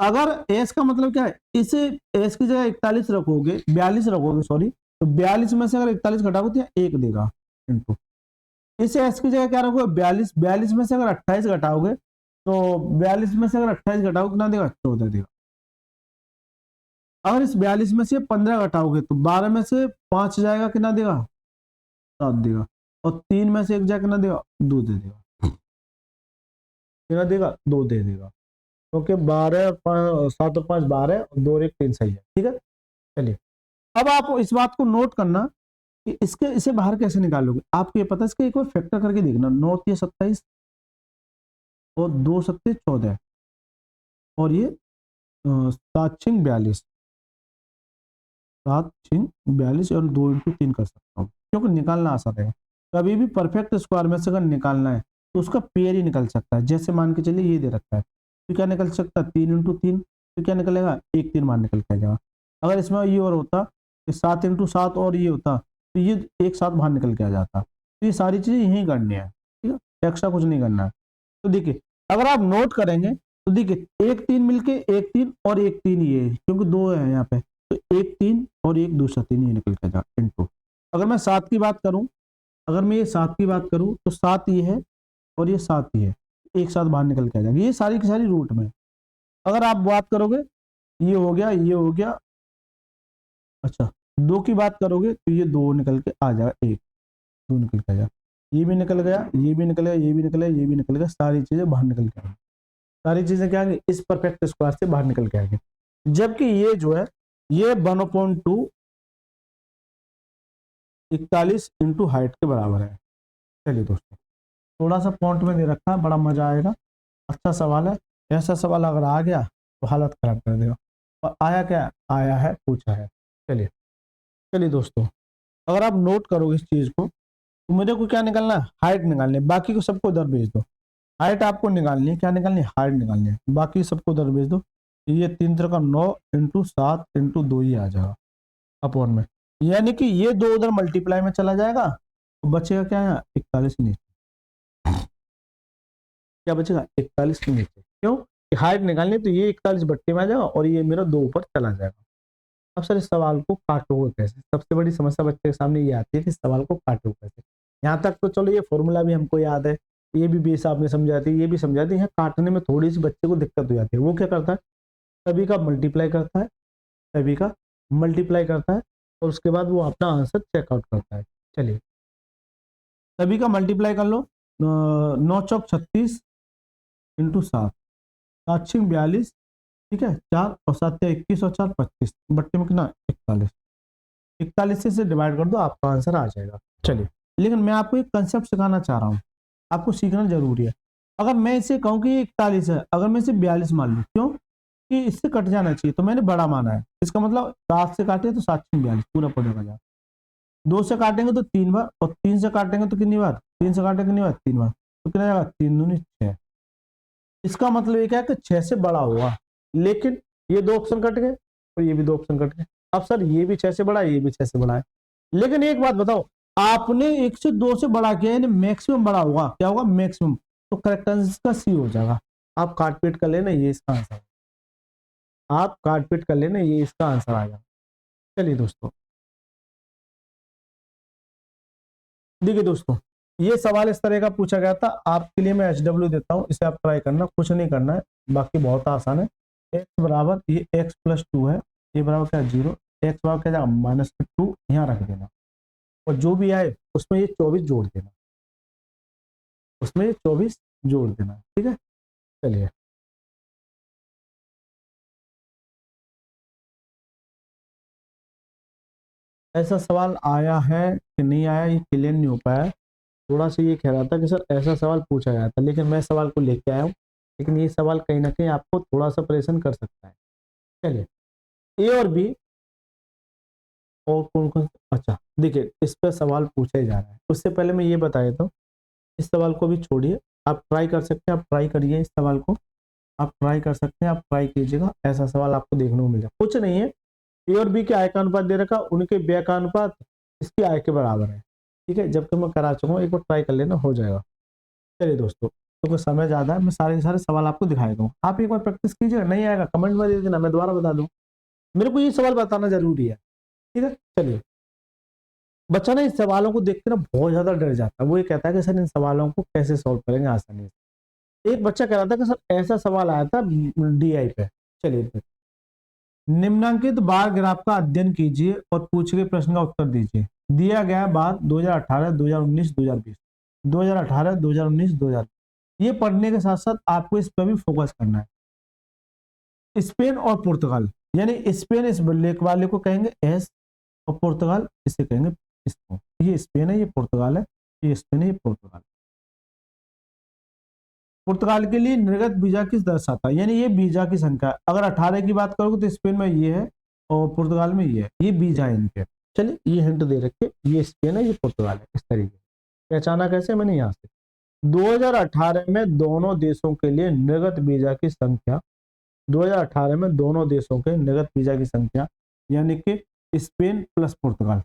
अगर एस का मतलब क्या है, इसे एस की जगह 41 रखोगे, 42 रखोगे सॉरी, तो 42 में से अगर 41 घटाओगे तो 1 देगा इनटू, इसे एस की जगह क्या रखोगे 42, 42 में से अगर 28 घटाओगे तो 42 में से अगर 28 घटाओगे कितना देगा 14 देगा। अगर इस 42 में से 15 घटाओगे तो 12 में से 5 जाएगा कितना देगा 7 देगा, और 3 में से 1 जाएगा कितना देगा 2 दे देगा, कितना देगा 2 दे देगा, क्योंकि 12 7 और 5 12 और 2 और 1 3 सही है, ठीक है। चलिए अब आप इस बात को नोट करना कि इसके इसे बाहर कैसे निकालोगे, आपको ये पता है इसके एक बार फैक्टर करके देखना, 9 3 27 और 2 7 14 और ये 7 6 42, 7 6 42 और 2 इंटू 3 कर सकता हूँ, क्योंकि निकालना आसान है। कभी भी परफेक्ट स्क्वायर में से अगर निकालना है तो उसका पेयर ही निकल सकता है, जैसे मान के चलिए ये दे रखा है तो क्या निकल सकता है 3 इंटू 3, तो क्या निकलेगा 1 3 मान निकल के आ जाएगा। अगर इसमें ये और होता 7 इंटू 7 और ये होता तो ये 1 7 बाहर निकल के आ जाता। तो ये सारी चीजें यही करनी है, ठीक है, एक्स्ट्रा कुछ नहीं करना है। तो देखिए अगर आप नोट करेंगे तो देखिए 1 3 मिलके 1 3 और 1 3 ये है, क्योंकि 2 है यहाँ पे, तो 1 3 और 1 दूसरा 3 ये निकल के जा इनटू। अगर मैं 7 की बात करूं, अगर मैं ये 7 की बात करूं तो 7 ये है और ये 7 ये है, एक साथ बाहर निकल के आ जाएगा, ये सारी की सारी रूट में। अगर आप बात करोगे ये हो गया, ये हो गया, अच्छा 2 की बात करोगे तो ये 2 निकल के आ जाएगा, 1 2 निकल के आ जाएगा, ये भी निकल गया, ये भी निकल गया, ये भी निकल गया, ये भी निकल गया, सारी चीजें बाहर निकल के आ गई, सारी चीजें क्या आ गई इस परफेक्ट स्क्वायर से बाहर निकल के आ गई। जबकि ये जो है ये 1/2 41 इंटू हाइट के बराबर है। चलिए दोस्तों थोड़ा सा पॉइंट में दे रखा है, बड़ा मजा आएगा, अच्छा सवाल है, ऐसा सवाल अगर आ गया तो हालत खराब कर देगा। और आया क्या आया है, पूछा है। चलिए चलिए दोस्तों अगर आप नोट करोगे इस चीज को तो मेरे को क्या निकालना है, हाइट निकालनी है, बाकी को सबको उधर भेज दो। हाइट आपको निकालनी है, क्या निकालनी है हाइट निकालनी है, बाकी सबको उधर भेज दो। ये 3 का 9 इंटू 7 इंटू 2 ही आ जाएगा अपॉन में, यानी कि ये 2 उधर मल्टीप्लाई में चला जाएगा तो बचेगा क्या है 41 के नीचे, क्या बचेगा 41 के नीचे, क्यों कि हाइट निकालनी तो ये 41 भट्टी में आ जाएगा और ये मेरा 2 ऊपर चला जाएगा। अब सर इस सवाल को काटोगे कैसे, सबसे बड़ी समस्या बच्चे के सामने ये आती है कि इस सवाल को काटोगे कैसे। यहाँ तक तो चलो ये फॉर्मूला भी हमको याद है, ये भी बेस आपने समझाती है, ये भी समझाती है, यहाँ काटने में थोड़ी सी बच्चे को दिक्कत हो जाती है। वो क्या करता है सभी का मल्टीप्लाई करता है, सभी का मल्टीप्लाई करता है और उसके बाद वो अपना आंसर चेकआउट करता है। चलिए सभी का मल्टीप्लाई कर लो, 9 चौक 36 इंटू 7, 7 6 42, ठीक है, 4 और 7 21 और 4 25, बट्टे में कितना 41, 41 से डिवाइड कर दो आपका आंसर आ जाएगा। चलिए लेकिन मैं आपको एक कंसेप्ट सिखाना चाह रहा हूँ, आपको सीखना जरूरी है। अगर मैं इसे कहूँ कि 41 है, अगर मैं इसे 42 मान लूँ, क्यों कि इससे कट जाना चाहिए तो मैंने बड़ा माना है, इसका मतलब 7 से काटे तो 7 6 42 पूरा पड़ेगा हजार, 2 से काटेंगे तो 3 बार और 3 से काटेंगे तो कितनी बार, 3 से काटेंगे कितनी बार 3 बार, तो कितना जाएगा 3 दूनी 6। इसका मतलब ये क्या है कि 6 से बड़ा होगा, लेकिन ये 2 ऑप्शन कट गए और ये भी 2 ऑप्शन कट गए। अब सर ये भी 6 से बड़ा है, ये भी 6 से बड़ा है, लेकिन एक बात बताओ आपने 1 से 2 से बड़ा किया यानी मैक्सिमम बड़ा होगा, क्या होगा मैक्सिमम, तो करेक्ट आंसर का सी हो जाएगा। आप काट पीट कर लेना ये इसका आंसर, आप काट पीट कर लेना ये इसका आंसर आ जाएगा। चलिए दोस्तों देखिए दोस्तों ये सवाल इस तरह का पूछा गया था, आपके लिए मैं HW देता हूँ, इसे आप ट्राई करना, कुछ नहीं करना है, बाकी बहुत आसान है। x बराबर ये x प्लस 2 है, ये बराबर क्या 0, x बराबर क्या -2 यहाँ रख देना और जो भी आए उसमें ये 24 जोड़ देना, उसमें ये 24 जोड़ देना, ठीक है। चलिए ऐसा सवाल आया है कि नहीं आया ये क्लियर नहीं हो पाया, थोड़ा सा ये कह रहा था कि सर ऐसा सवाल पूछा गया था, लेकिन मैं सवाल को लेके आया हूँ, लेकिन ये सवाल कहीं ना कहीं आपको थोड़ा सा परेशान कर सकता है। चलिए ए और बी और कौन कौन, अच्छा देखिए इस पर सवाल पूछा ही जा रहा है, उससे पहले मैं ये बता देता हूँ, इस सवाल को भी छोड़िए, आप ट्राई कर सकते हैं, आप ट्राई करिए इस सवाल को, आप ट्राई कर सकते हैं, आप ट्राई कीजिएगा, ऐसा सवाल आपको देखने को मिल जाए। कुछ नहीं है, ए और बी के आय का अनुपात दे रखा, उनके व्यय का अनुपात इसकी आय के बराबर है, ठीक है, जबकि मैं करा चुका हूँ, एक बार ट्राई कर लेना, हो जाएगा। चलिए दोस्तों, क्योंकि समय ज़्यादा है, मैं सारे के सारे सवाल आपको दिखाई दूँ, आप एक बार प्रैक्टिस कीजिएगा, नहीं आएगा कमेंट में दे देना, मैं दोबारा बता दूँ, मेरे को ये सवाल बताना जरूरी है। ठीक है, चलिए। बच्चा ना इन सवालों को देख के ना बहुत ज्यादा डर जाता है, वो ये कहता है कि सर इन सवालों को कैसे सॉल्व करेंगे आसानी से। एक बच्चा कह रहा था कि सर ऐसा सवाल आया था डीआई पे। चलिए, निम्नांकित बार ग्राफ का अध्ययन कीजिए और पूछे गए प्रश्न का उत्तर दीजिए। दिया गया बार 2018, 2019, 2020, 2018, 2019, 2020। ये पढ़ने के साथ साथ आपको इस पर भी फोकस करना है। स्पेन और पुर्तगाल, यानी स्पेन इस लेख वाले को कहेंगे एस, और पुर्तगाल इसे कहेंगे इसको। ये स्पेन है, ये पुर्तगाल है, ये स्पेन है, ये पुर्तगाल। पुर्तगाल के लिए निर्गत बीजा किस दर्शाता है, यानी ये बीजा की संख्या। अगर 18 की बात करोगे तो स्पेन में ये है और पुर्तगाल में ये है, ये बीजा है इनके। चलिए, ये हिंट दे रखे, ये स्पेन है, ये पुर्तगाल है, इस तरीके पहचाना कैसे मैंने यहाँ से। 2018 में दोनों देशों के लिए निर्गत बीजा की संख्या, 2018 में दोनों देशों के निर्गत बीजा की संख्या, यानी कि स्पेन प्लस पुर्तगाल,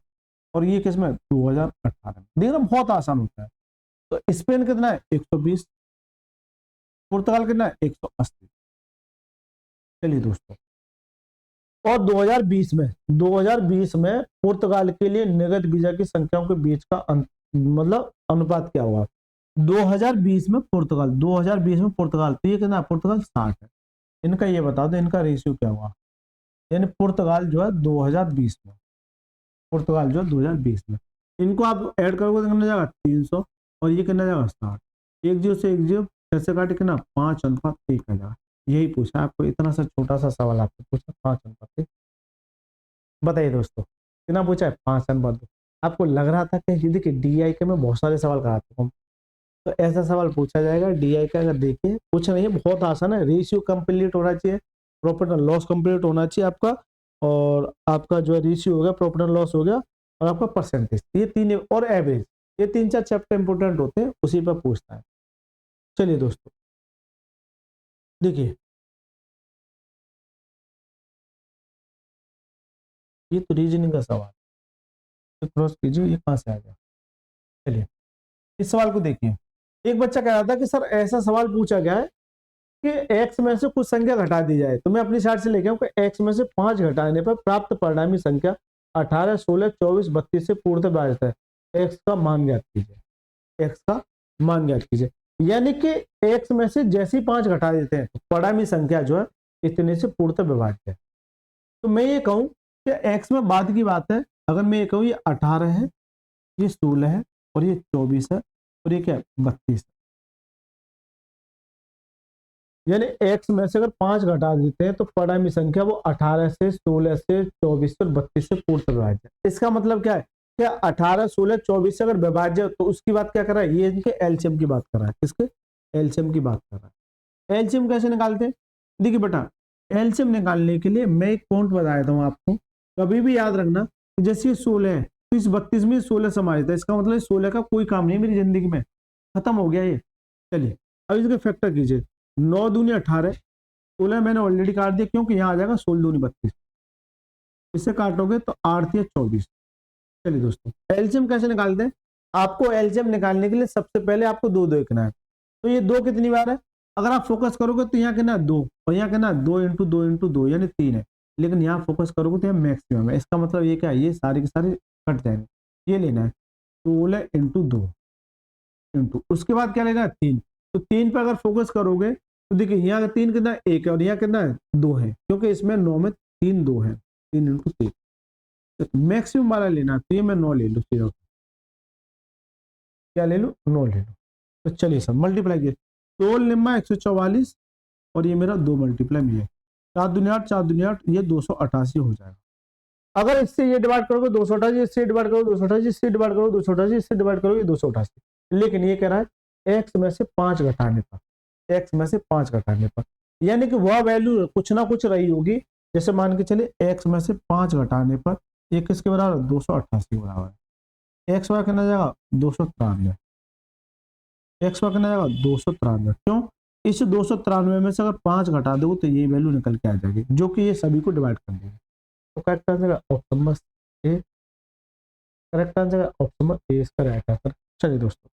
और ये किसमें 2018 में। देखना बहुत आसान होता है। तो स्पेन कितना है 120, पुर्तगाल कितना है 180। चलिए दोस्तों, और 2020 में पुर्तगाल के लिए निर्गत वीजा की संख्याओं के बीच का मतलब अनुपात क्या हुआ। 2020 में पुर्तगाल, 2020 में पुर्तगाल, तो ये कितना पुर्तगाल 60 है। इनका ये बता दो, इनका रेशियो क्या हुआ, यानी पुर्तगाल जो है 2020 में, पुर्तगाल जो है 2020 में, इनको आप ऐड करोगे तो कितना जाएगा 300, और ये कितना जाएगा 60। एक जीरो से एक जीरो कैसे काटे, कितना 5:1 आ जाएगा। यही पूछा आपको, इतना सा छोटा सा सवाल आपको पूछा 5:1। बताइए दोस्तों, कितना पूछा है 5:2। आपको लग रहा था कि देखिए डीआई के में बहुत सारे सवाल कराते हूँ, तो ऐसा सवाल पूछा जाएगा डीआई का। अगर देखिए कुछ नहीं है, बहुत आसान है। रेशियो कंप्लीट होना चाहिए, प्रॉफिट एंड लॉस कंप्लीट होना चाहिए आपका, और आपका जो है रेशियो हो गया, प्रॉफिट एंड लॉस हो गया, और आपका परसेंटेज, ये तीन, और एवरेज, ये 3-4 चैप्टर इंपोर्टेंट होते हैं, उसी पर पूछता है। चलिए दोस्तों, देखिए ये तो रीजनिंग का सवाल, तो क्रॉस कीजिए, ये कहाँ से आ गया। चलिए, इस सवाल को देखिए। एक बच्चा कह रहा था कि सर ऐसा सवाल पूछा गया है कि x में से कुछ संख्या घटा दी जाए, तो मैं अपनी साइड से लेके आऊं कि x में से 5 घटाने पर प्राप्त परिणामी संख्या 18, 16, 24, 32 से पूर्णतः विभाजित है। x का मान ज्ञात कीजिए, x का मान ज्ञात कीजिए। यानी कि x में से जैसे ही 5 घटा देते हैं तो परिणामी संख्या जो है इतने से पूर्णतः विभाजित है। तो मैं ये कहूं कि x में बाद की बात है, अगर मैं ये कहूं ये 18 है, ये 16 है, और ये 24 है, और ये क्या है 32 है। यानी x में से अगर 5 घटा देते हैं तो परिणामी संख्या वो 18 से, 16 से, 24 से और 32 से पूर्णतः विभाज्य है। इसका मतलब क्या है, क्या 18, 16, 24 से अगर विभाज्य, तो उसकी बात क्या कर रहा है, ये इनके एलसीएम की बात कर रहा है। किसके एलसीएम की बात कर रहा है। एलसीएम कैसे निकालते हैं, देखिए बेटा, एलसीएम निकालने के लिए मैं एक पॉइंट बता देता हूँ आपको, कभी भी याद रखना, जैसे 16 है तो इस 32 में 16 समाहित है, इसका मतलब 16 का कोई काम नहीं मेरी जिंदगी में, खत्म हो गया ये। चलिए, अब इसके फैक्टर कीजिए, 9 दूनी 18, 16 मैंने ऑलरेडी काट दिया, क्योंकि यहाँ आ जाएगा 16 दूनी 32, इससे काटोगे तो 8 या 24। चलिए दोस्तों, एलसीएम कैसे निकालते हैं, आपको एलसीएम निकालने के लिए सबसे पहले आपको दो देखना है। तो ये दो कितनी बार है, अगर आप फोकस करोगे तो यहाँ कहना 2, और यहाँ कहना 2 × 2 × 2 यानी 3 है, लेकिन यहाँ फोकस करोगे तो यहाँ मैक्सिमम है। इसका मतलब ये क्या है, ये सारी की सारी कट जाएंगे। ये लेना है 16 × 2 इंटू, उसके बाद क्या लेना है 3। तो 3 पर अगर फोकस करोगे तो देखिए यहाँ 3 कितना 1 है, और यहाँ कितना है 2 है, क्योंकि इसमें 9 में 3 2 है, 3 × 3। तो मैक्सिमम वाला लेना, तो ये मैं 9 ले लूँ, क्या ले लूँ 9 ले लूँ। तो चलिए सर मल्टीप्लाई किए, 16 निम्मा 144, और ये मेरा 2 मल्टीप्लाई में है 4 दूनी 8, 4 दूनी 8, ये 288 हो जाएगा। अगर इससे ये डिवाइड करोगे 288, इससे डिवाइड करो 288, इससे डिवाइड करो 288, इससे डिवाइड करोगे 288। लेकिन ये कह रहा है x में से 5 घटाने पर, x में से 5 घटाने पर, यानी कि वह वैल्यू कुछ ना कुछ रही होगी। जैसे मान के चले x में से 5 घटाने पर ये किसके बराबर 288 के बराबर है। x वाई करना जाएगा 293, x वाई करना जाएगा 293। क्यों, इस 293 में से अगर 5 घटा दो तो ये वैल्यू निकल के आ जाएगी, जो कि ये सभी को डिवाइड कर देगी। तो correct answer option number A. Correct answer option number A इसका राइट आंसर। चलिए दोस्तों,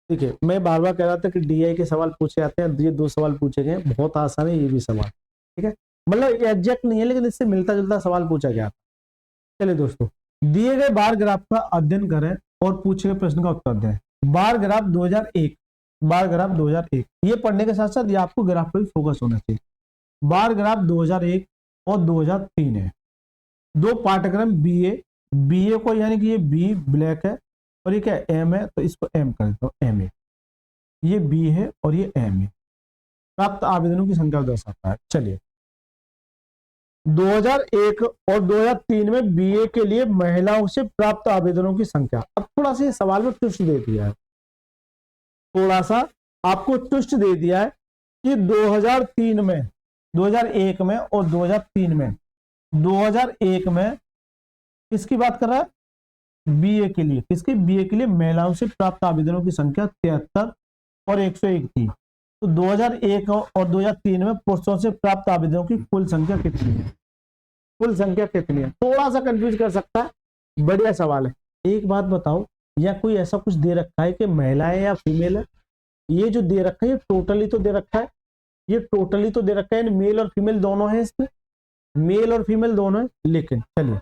ठीक है, मैं बार बार कह रहा था कि डीआई के सवाल पूछे जाते हैं, ये 2 सवाल पूछे गए, बहुत आसान है ये भी सवाल, ठीक है, मतलब एग्जैक्ट नहीं है लेकिन इससे मिलता जुलता सवाल पूछा गया। चलिए दोस्तों, दिए गए बार ग्राफ का अध्ययन करें और पूछे गए प्रश्न का उत्तर दें। बार ग्राफ 2001, बार ग्राफ 2001, ये पढ़ने के साथ साथ ये आपको ग्राफ पे भी फोकस होना चाहिए। बार ग्राफ 2001 और 2003 है, दो पाठ्यक्रम बीए, बीए को यानी कि ये बी ब्लैक है और ये क्या एम है, तो इसको एम कर देता हूं, एम ए, ये बी है और ये एम है। प्राप्त आवेदनों की संख्या दर्शाता है। चलिए, 2001 और 2003 में बीए के लिए महिलाओं से प्राप्त आवेदनों की संख्या। अब थोड़ा सा सवाल में ट्विस्ट दे दिया है, थोड़ा सा आपको ट्विस्ट दे दिया है कि 2003 में, 2001 में और 2003 में, 2001 में किसकी बात कर रहा है, बीए के लिए, किसके, बीए के लिए महिलाओं से प्राप्त आवेदनों की संख्या 73 और 101 थी। तो 2001 और 2003 में पुरुषों से प्राप्त आवेदनों की कुल संख्या कितनी है, कुल संख्या कितनी है, थोड़ा सा कंफ्यूज कर सकता है। बढ़िया सवाल है। एक बात बताओ, या कोई ऐसा कुछ दे रखा है कि महिलाएं या फीमेल है, ये जो दे रखा है ये टोटली तो दे रखा है, ये टोटली तो दे रखा है, मेल और फीमेल दोनों है इसमें, मेल और फीमेल दोनों है। लेकिन चलिए,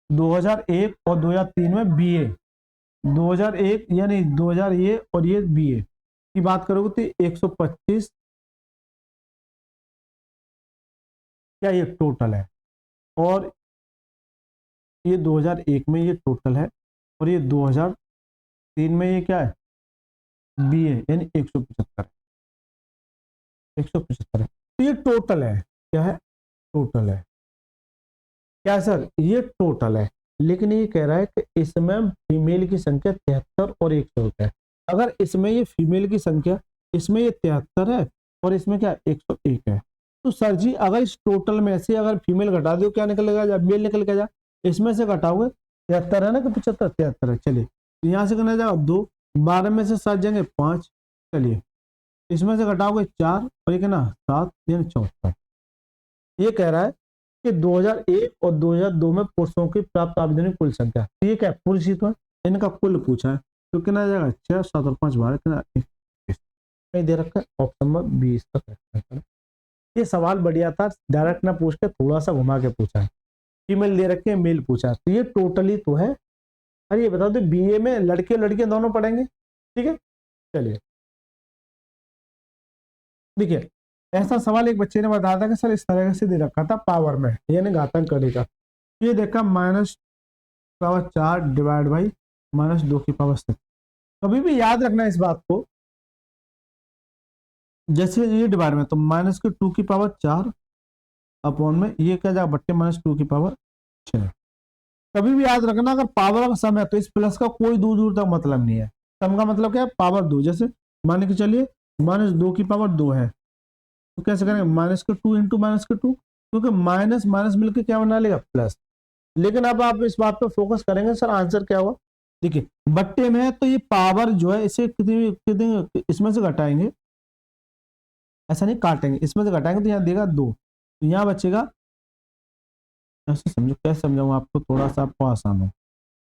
2001 और 2003 में बीए, 2001 यानी 2000 ये और ये बीए की बात करोगे तो 125, क्या ये टोटल है, और ये 2001 में ये टोटल है, और ये 2003 में ये क्या है, बीए यानी 175, 175 है। तो ये टोटल है, क्या है, टोटल है, क्या सर, ये टोटल है। लेकिन ये कह रहा है कि इसमें फीमेल की संख्या 73 और 101 है। अगर इसमें ये फीमेल की संख्या, इसमें ये 73 है और इसमें क्या 101 है, तो सर जी अगर इस टोटल में से अगर फीमेल घटा दो क्या निकलेगा, जब मेल निकल के जा, इसमें से घटाओगे 73 है ना कि 75, 73 है। चलिए, तो यहाँ से करना जाएगा 2, 12 में से 7 जाएंगे 5, चलिए इसमें से घटाओगे 4 और ये कहना 7 यानी 74। ये कह रहा है कि 2001 और 2002 में पुरुषों की प्राप्त आवेदन की कुल संख्या, तो ये क्या पुरुष ही तो है, इनका कुल पूछा है, तो कितना आ जाएगा 6, 7 और 5 12, कितना 21 कहीं दे रखा है, ऑप्शन नंबर 20 का करेक्ट है। ये सवाल बढ़िया था, डायरेक्ट ना पूछ के थोड़ा सा घुमा के पूछा है, फीमेल दे रखे है, मेल पूछा है, तो ये टोटली तो है। अरे ये बता दो बीए में लड़के लड़कियां दोनों पढ़ेंगे, ठीक है। चलिए देखिए, ऐसा सवाल एक बच्चे ने बताया था कि सर इस तरह से दे रखा था पावर में, यानी घातांक करने का, ये देखा -4 डिवाइड बाई -2 की पावर 6। कभी भी याद रखना इस बात को, जैसे ये डिवाइड में तो -2 की पावर 4 अपॉन में ये क्या जाएगा बट्टे -2 की पावर 6। कभी भी याद रखना अगर पावर का सम है तो इस प्लस का कोई दूर दूर तक मतलब नहीं है, सम का मतलब क्या है, पावर 2। जैसे मान के चलिए -2 की पावर 2 है, तो कैसे करेंगे, -2 इंटू -2, क्योंकि माइनस माइनस मिलकर क्या बना लेगा, प्लस। लेकिन अब आप इस बात पर फोकस करेंगे सर आंसर क्या हुआ, देखिए बट्टे में है तो ये पावर जो है इसे कितनी कितनी इसमें से घटाएंगे, ऐसा नहीं काटेंगे, इसमें से घटाएंगे तो यहाँ देगा 2, तो यहाँ बचेगा, ऐसे समझो, कैसे समझाऊं आपको, थोड़ा सा आपको आसान हो,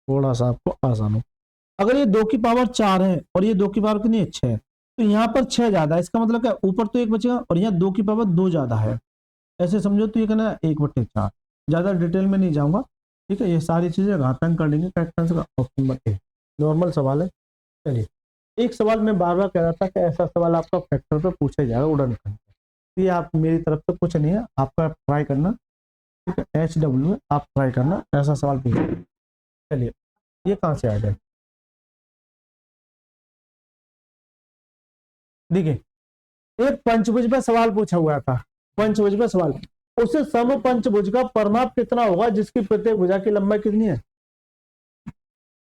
थोड़ा सा आपको आसान हो। अगर ये 2 की पावर 4 है और ये 2 की पावर कितनी है 6, तो यहाँ पर 6 ज्यादा है, इसका मतलब क्या, ऊपर तो 1 बचेगा और यहाँ 2 की पावर 2 ज्यादा है, ऐसे समझो। तो ये कहना 1/4, ज्यादा डिटेल में नहीं जाऊंगा, ठीक है। ये सारी चीजें घातांक कर लेंगे, correct answer option number A, normal सवाल है। चलिए, एक सवाल मैं बार बार कह रहा था कि ऐसा सवाल आपका फैक्टर पे पूछा जाएगा उड़न खंड, ये आप मेरी तरफ से कुछ नहीं है, आपका ट्राई करना, ठीक है। HW में आप ट्राई करना, ऐसा सवाल पूछे। चलिए, ये कहाँ से आ जाए, देखिए एक पंचभुज पे सवाल पूछा हुआ था, पंचभुज पे सवाल, उसे सम पंचभुज का परिमाप कितना होगा जिसकी प्रत्येक भुजा की लंबाई कितनी है।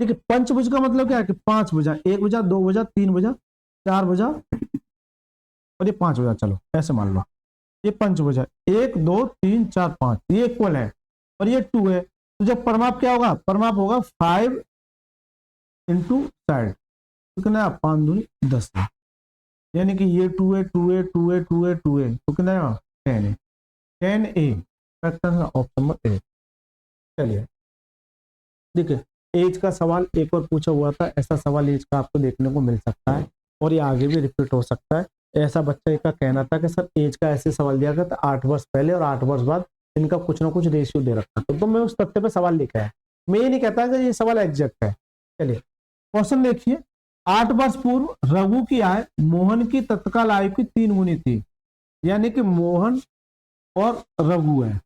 देखिए पंचभुज का मतलब क्या है कि 5 भुजा, 1 भुजा, 2 भुजा, 3 भुजा, 4 भुजा और ये 5 भुजा, चलो ऐसे मान लो ये पंचभुज है, 1 2 3 4 5, ये इक्वल है और ये 2 है, तो जब परिमाप क्या होगा, परिमाप होगा 5 इंटू साइड, तो कितना 5 दूनी 10 है, यानी कि ये 2 है, 2 है, 2 है, 2 है, 2 है, तो कितना है 10 है, 10A, ऑप्शन नंबर ए। चलिए देखिए एज का सवाल एक और पूछा हुआ था, ऐसा सवाल एज का आपको देखने को मिल सकता है और ये आगे भी रिपीट हो सकता है। ऐसा बच्चे का कहना था कि सर एज का ऐसे सवाल दिया गया था 8 वर्ष पहले और 8 वर्ष बाद इनका कुछ ना कुछ रेशियो दे रखा था, तो मैं उस तथ्य पे सवाल लिखा है। मैं ये नहीं कहता कि ये सवाल एग्जैक्ट है। चलिए क्वेश्चन देखिए, 8 वर्ष पूर्व रघु की आय मोहन की तत्काल आयु की 3 गुनी थी, यानी कि मोहन और रघु है।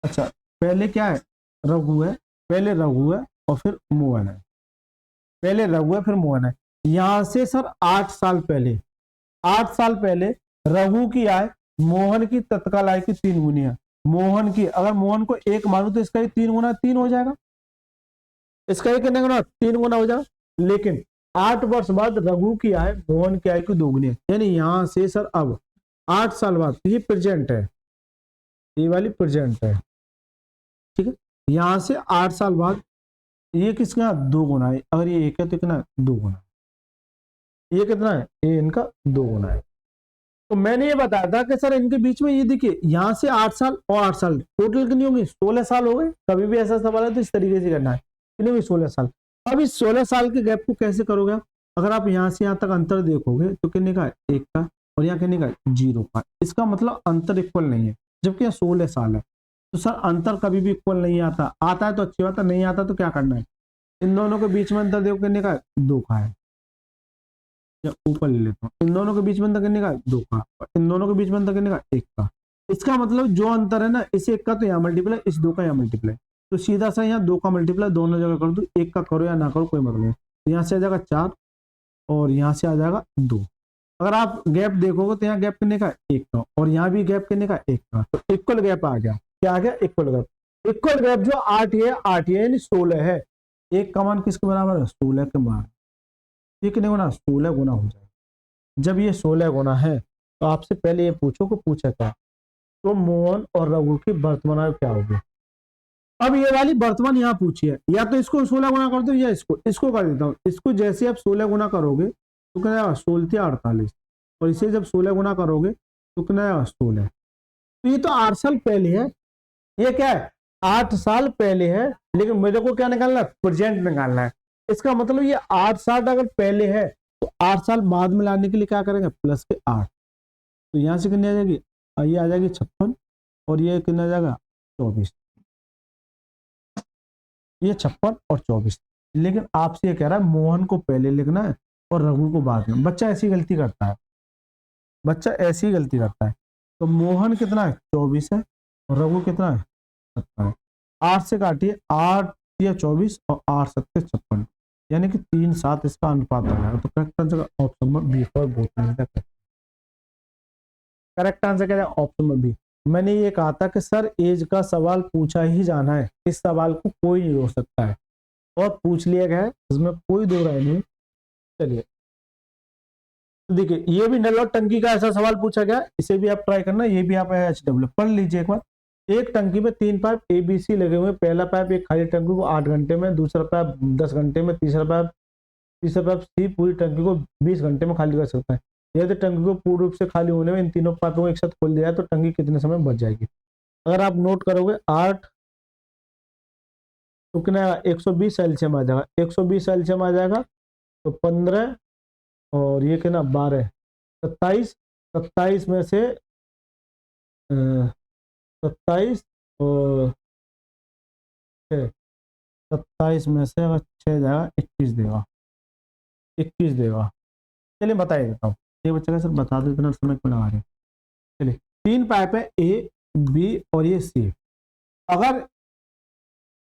अच्छा पहले क्या है, रघु है, पहले रघु है और फिर मोहन है, पहले रघु है फिर मोहन है। यहां से सर 8 साल पहले, 8 साल पहले रघु की आय मोहन की तत्काल आय की 3 गुनी है। मोहन की, अगर मोहन को 1 मानू तो इसका ही 3 गुना 3 हो जाएगा, इसका ही कितने गुना 3 गुना हो जाएगा। लेकिन 8 वर्ष बाद रघु की आय मोहन की आय की 2 गुनी है, यानी यहां से सर अब 8 साल बाद, ये प्रेजेंट है, ये वाली प्रेजेंट है, ठीक है। यहां से 8 साल बाद ये किसका 2 गुना है, अगर ये 1 है तो कितना 2 गुना, ये कितना है, ये इनका 2 गुना है। तो मैंने ये बताया था कि सर इनके बीच में ये देखिए यहां से 8 साल और 8 साल टोटल कितनी होगी, 16 साल हो गए। कभी भी ऐसा सवाल है तो इस तरीके से करना है, कितनी हुई 16 साल। अब इस 16 साल के गैप को कैसे करोगे आप, अगर आप यहां से यहां तक अंतर देखोगे तो कितने का 1 का और यहाँ कितने का 0 का, इसका मतलब अंतर इक्वल नहीं है, जबकि यहाँ 16 साल है। तो सर अंतर कभी भी इक्वल नहीं आता, आता है तो अच्छी बात है, नहीं आता तो क्या करना है, इन दोनों के बीच में अंतर देखो कितने का 2 का है, या ऊपर ले लेता हूँ, इन दोनों के बीच में अंतर कितने का 2 का, और इन दोनों के बीच में अंतर कितने का 1 का। इसका मतलब जो अंतर है ना, इस 1 का तो यहाँ मल्टीप्लाई, इस 2 का यहाँ मल्टीप्लाई, तो सीधा सा यहाँ 2 का मल्टीप्लाई दोनों जगह कर दो, 1 का करो या ना करो कोई मतलब नहीं। तो यहाँ से आ जाएगा 4 और यहाँ से आ जाएगा 2। अगर आप गैप देखोगे तो यहाँ गैप कितने का 1 का और यहाँ भी गैप कितने का 1 का, तो इक्वल गैप आ गया। क्या आ गया, इक्वल गैप। इक्वल गैप जो 8 है, 8 यानी 16 है, 1 का मान किसके बराबर है, 16 के बराबर। ये कितने गुना, 16 गुना हो जाएगा। जब ये 16 गुना है तो आपसे पहले ये पूछो को पूछा था, तो मोहन और रघु की वर्तमान आयु क्या होगी। अब ये वाली वर्तमान यहाँ पूछी है, या तो इसको 16 गुना कर दो या इसको कर देता हूँ। इसको जैसे आप 16 गुना करोगे तो क्या आएगा 16 48, और इसे जब 16 गुना करोगे तो कितना आएगा 16। तो ये तो 8 साल पहले है, ये क्या है 8 साल पहले है, लेकिन मेरे को क्या निकालना है, प्रेजेंट निकालना है। इसका मतलब ये 8 साल अगर पहले है तो 8 साल बाद में लाने के लिए क्या करेंगे, प्लस के 8, तो यहाँ से कितनी आ जाएगी, ये आ जाएगी 56 और ये कितना आ जाएगा 24, ये 56 और 24। लेकिन आपसे ये कह रहा है मोहन को पहले लिखना है और रघु को बाद में। बच्चा ऐसी गलती करता है, बच्चा ऐसी गलती करता है। तो मोहन कितना है 24 है और रघु कितना है 17 है। 8 से काटिए, 8 या 24 और 8 7 56, यानी कि 3 7 इसका अनुपात आ जाएगा। तो correct answer option number B for both. Correct answer क्या है, ऑप्शन नंबर बी। मैंने ये कहा था कि सर एज का सवाल पूछा ही जाना है, इस सवाल को कोई नहीं रोक सकता है और पूछ लिया गया है, इसमें कोई दो राय नहीं। चलिए देखिए ये भी नल और टंकी का ऐसा सवाल पूछा गया, इसे भी आप ट्राई करना, ये भी आप HW पढ़ लीजिए एक बार। एक टंकी में 3 पाइप ABC लगे हुए, पहला पाइप एक खाली टंकी को 8 घंटे में, दूसरा पाइप 10 घंटे में, तीसरा पाइप C पूरी टंकी को 20 घंटे में खाली कर सकता है। यदि टंकी को पूर्ण रूप से खाली होने में इन तीनों पाइपों को एक साथ खोल दिया जाए तो टंकी कितने समय बच जाएगी। अगर आप नोट करोगे 8 तो कितना 120 एलसीएम आ जाएगा, 120 एलसीएम आ जाएगा तो 15 और ये कितना 12 27, 27 में से 27 और 27 में से अगर 6 जाएगा 21 देगा, 21 देगा। चलिए बताइए देता हूँ, ये बच्चा का सर बता दो इतना समय क्यों लगा रहे हैं। चलिए 3 पाइप है A B और ये C। अगर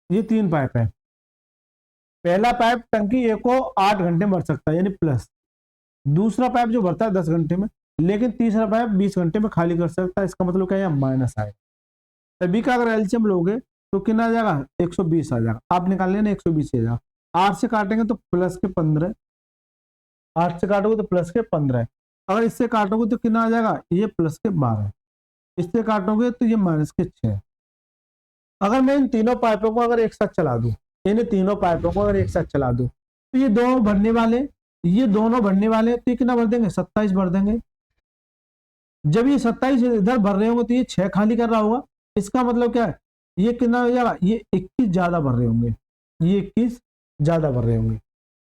ये 3 पाइप है, पहला पाइप टंकी A को 8 घंटे में भर सकता है यानी प्लस, दूसरा पाइप जो भरता है 10 घंटे में, लेकिन तीसरा पाइप 20 घंटे में खाली कर सकता है। इसका मतलब क्या है, माइनस आएगा। सभी का अगर एलसीएम लोगे तो कितना आ जाएगा 120 आ जाएगा। आप निकाल लेना 120 आ जाएगा। 8 से काटेंगे तो प्लस के 15, 8 से काटोगे तो प्लस के 15, अगर इससे काटोगे तो कितना आ जाएगा, ये प्लस के 12, इससे काटोगे तो ये माइनस के 6। अगर मैं इन तीनों पाइपों को अगर एक साथ चला दूं, इन तीनों पाइपों को अगर एक साथ चला दूं तो ये दोनों भरने वाले, ये दोनों भरने वाले, तो ये कितना भर देंगे 27 भर देंगे। जब ये 27 इधर भर रहे होंगे तो ये 6 खाली कर रहा होगा। इसका मतलब क्या है, ये कितना हो जाएगा, ये 21 ज्यादा भर रहे होंगे, ये 21 ज्यादा भर रहे होंगे।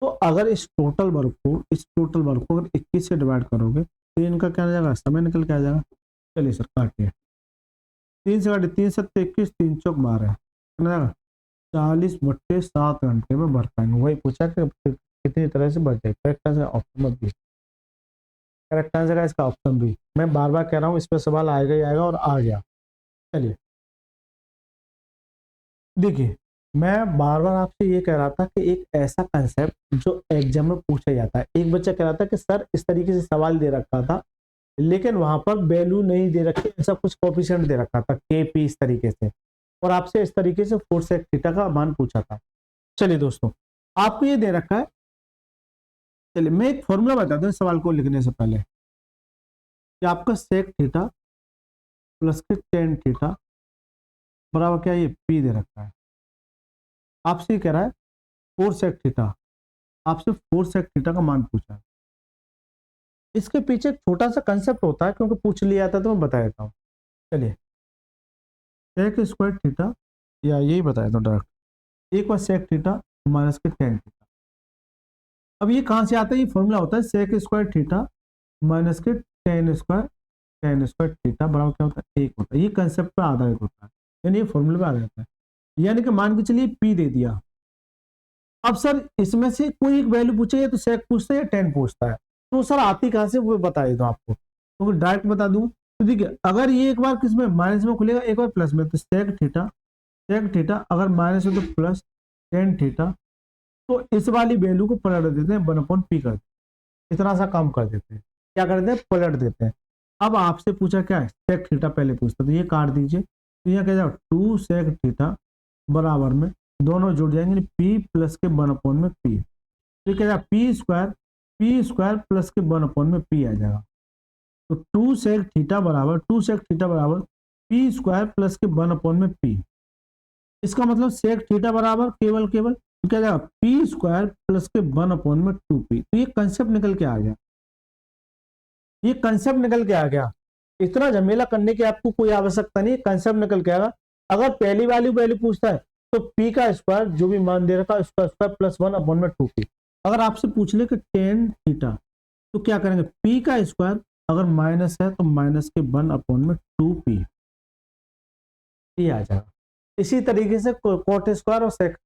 तो अगर इस टोटल वर्ग को अगर 21 से डिवाइड करोगे तो इनका क्या आ जाएगा, समय निकल के आ जाएगा। चलिए सर काटिए, 3 से काटिए, 3 7 21, 3 चौक 12, कितना आएगा 40/7 घंटे में भर पाएंगे। वही पूछा कि कितनी तरह से भर जाए। Correct answer option B, correct answer है इसका ऑप्शन बी। मैं बार बार कह रहा हूँ, इस पर सवाल आएगा ही आएगा और आ गया। चलिए देखिए, मैं बार बार आपसे ये कह रहा था कि एक ऐसा कंसेप्ट जो एग्जाम में पूछा जाता है। एक बच्चा कह रहा था कि सर इस तरीके से सवाल दे रखा था लेकिन वहां पर वैल्यू नहीं दे रखी, ऐसा कुछ कोफिशिएंट दे रखा था के पी इस तरीके से, और आपसे इस तरीके से 4 sec थीटा का मान पूछा था। चलिए दोस्तों, आपको ये दे रखा है। चलिए मैं एक फॉर्मूला बताता हूँ सवाल को लिखने से पहले, कि आपका सेक थीटा प्लस के टेन थीटा बराबर क्या, ये पी दे रखा है। आपसे ये कह रहा है 4 sec थीटा, आपसे 4 sec थीटा का मान पूछा है। इसके पीछे एक छोटा सा कंसेप्ट होता है, क्योंकि पूछ लिया था तो मैं बता देता हूँ। चलिए, सेक स्क्वायर थीटा, या यही बताया था डायरेक्ट, एक बार सेक थीटा माइनस के टेन थीटा। अब ये कहाँ से आता है, ये फॉर्मूला होता है सेक स्क्वायर थीटा माइनस के टेन स्क्वायर थीटा बराबर क्या होता है, एक होता है। ये कंसेप्ट पे आधारित होता है, यानी ये फॉर्मूले पे आधारित है। यानी कि मान के चलिए पी दे दिया। अब सर इसमें से कोई एक वैल्यू पूछे, या तो सेक पूछता है या टेन पूछता है, तो सर आती कहाँ से वो बता देता हूँ आपको, तो डायरेक्ट बता दूं। तो देखिए, अगर ये एक बार किसमें माइनस में खुलेगा, एक बार प्लस में, तो सेक थीटा अगर माइनस में तो प्लस टेन थीटा, तो इस वाली वैल्यू को पलट देते हैं, 1/p कर देते हैं। इतना सा काम कर देते हैं, क्या कर देते हैं, पलट देते हैं। अब आपसे पूछा क्या है, सेक थीटा पहले पूछता, तो ये काट दीजिए, तो यहाँ क्या जाएगा 2 सेक थीटा बराबर में दोनों जुड़ जाएंगे, पी प्लस के 1/p में पी, तो क्या जाएगा पी स्क्वायर प्लस के 1/p में पी आ जाएगा। तो 2 सेक थीटा बराबर पी स्क्वायर प्लस के 1/p में पी। इसका मतलब सेक थीटा बराबर केवल तो क्या जाएगा पी स्क्वायर प्लस के 1/p में 2p। तो ये कंसेप्ट निकल के आ गया, इतना झमेला करने की आपको कोई आवश्यकता नहीं, कंसेप्ट निकल के आएगा। अगर पहली वाली वैल्यू पूछता है तो p का स्क्वायर जो भी मान दे रखा है उसका स्क्वायर प्लस 1/p में 2p। अगर आपसे पूछ ले कि टेन थीटा, तो क्या करेंगे, p का स्क्वायर अगर माइनस है तो माइनस के 1/p में 2p, ये आ जाएगा। इसी तरीके से कोट स्क्वायर और सेक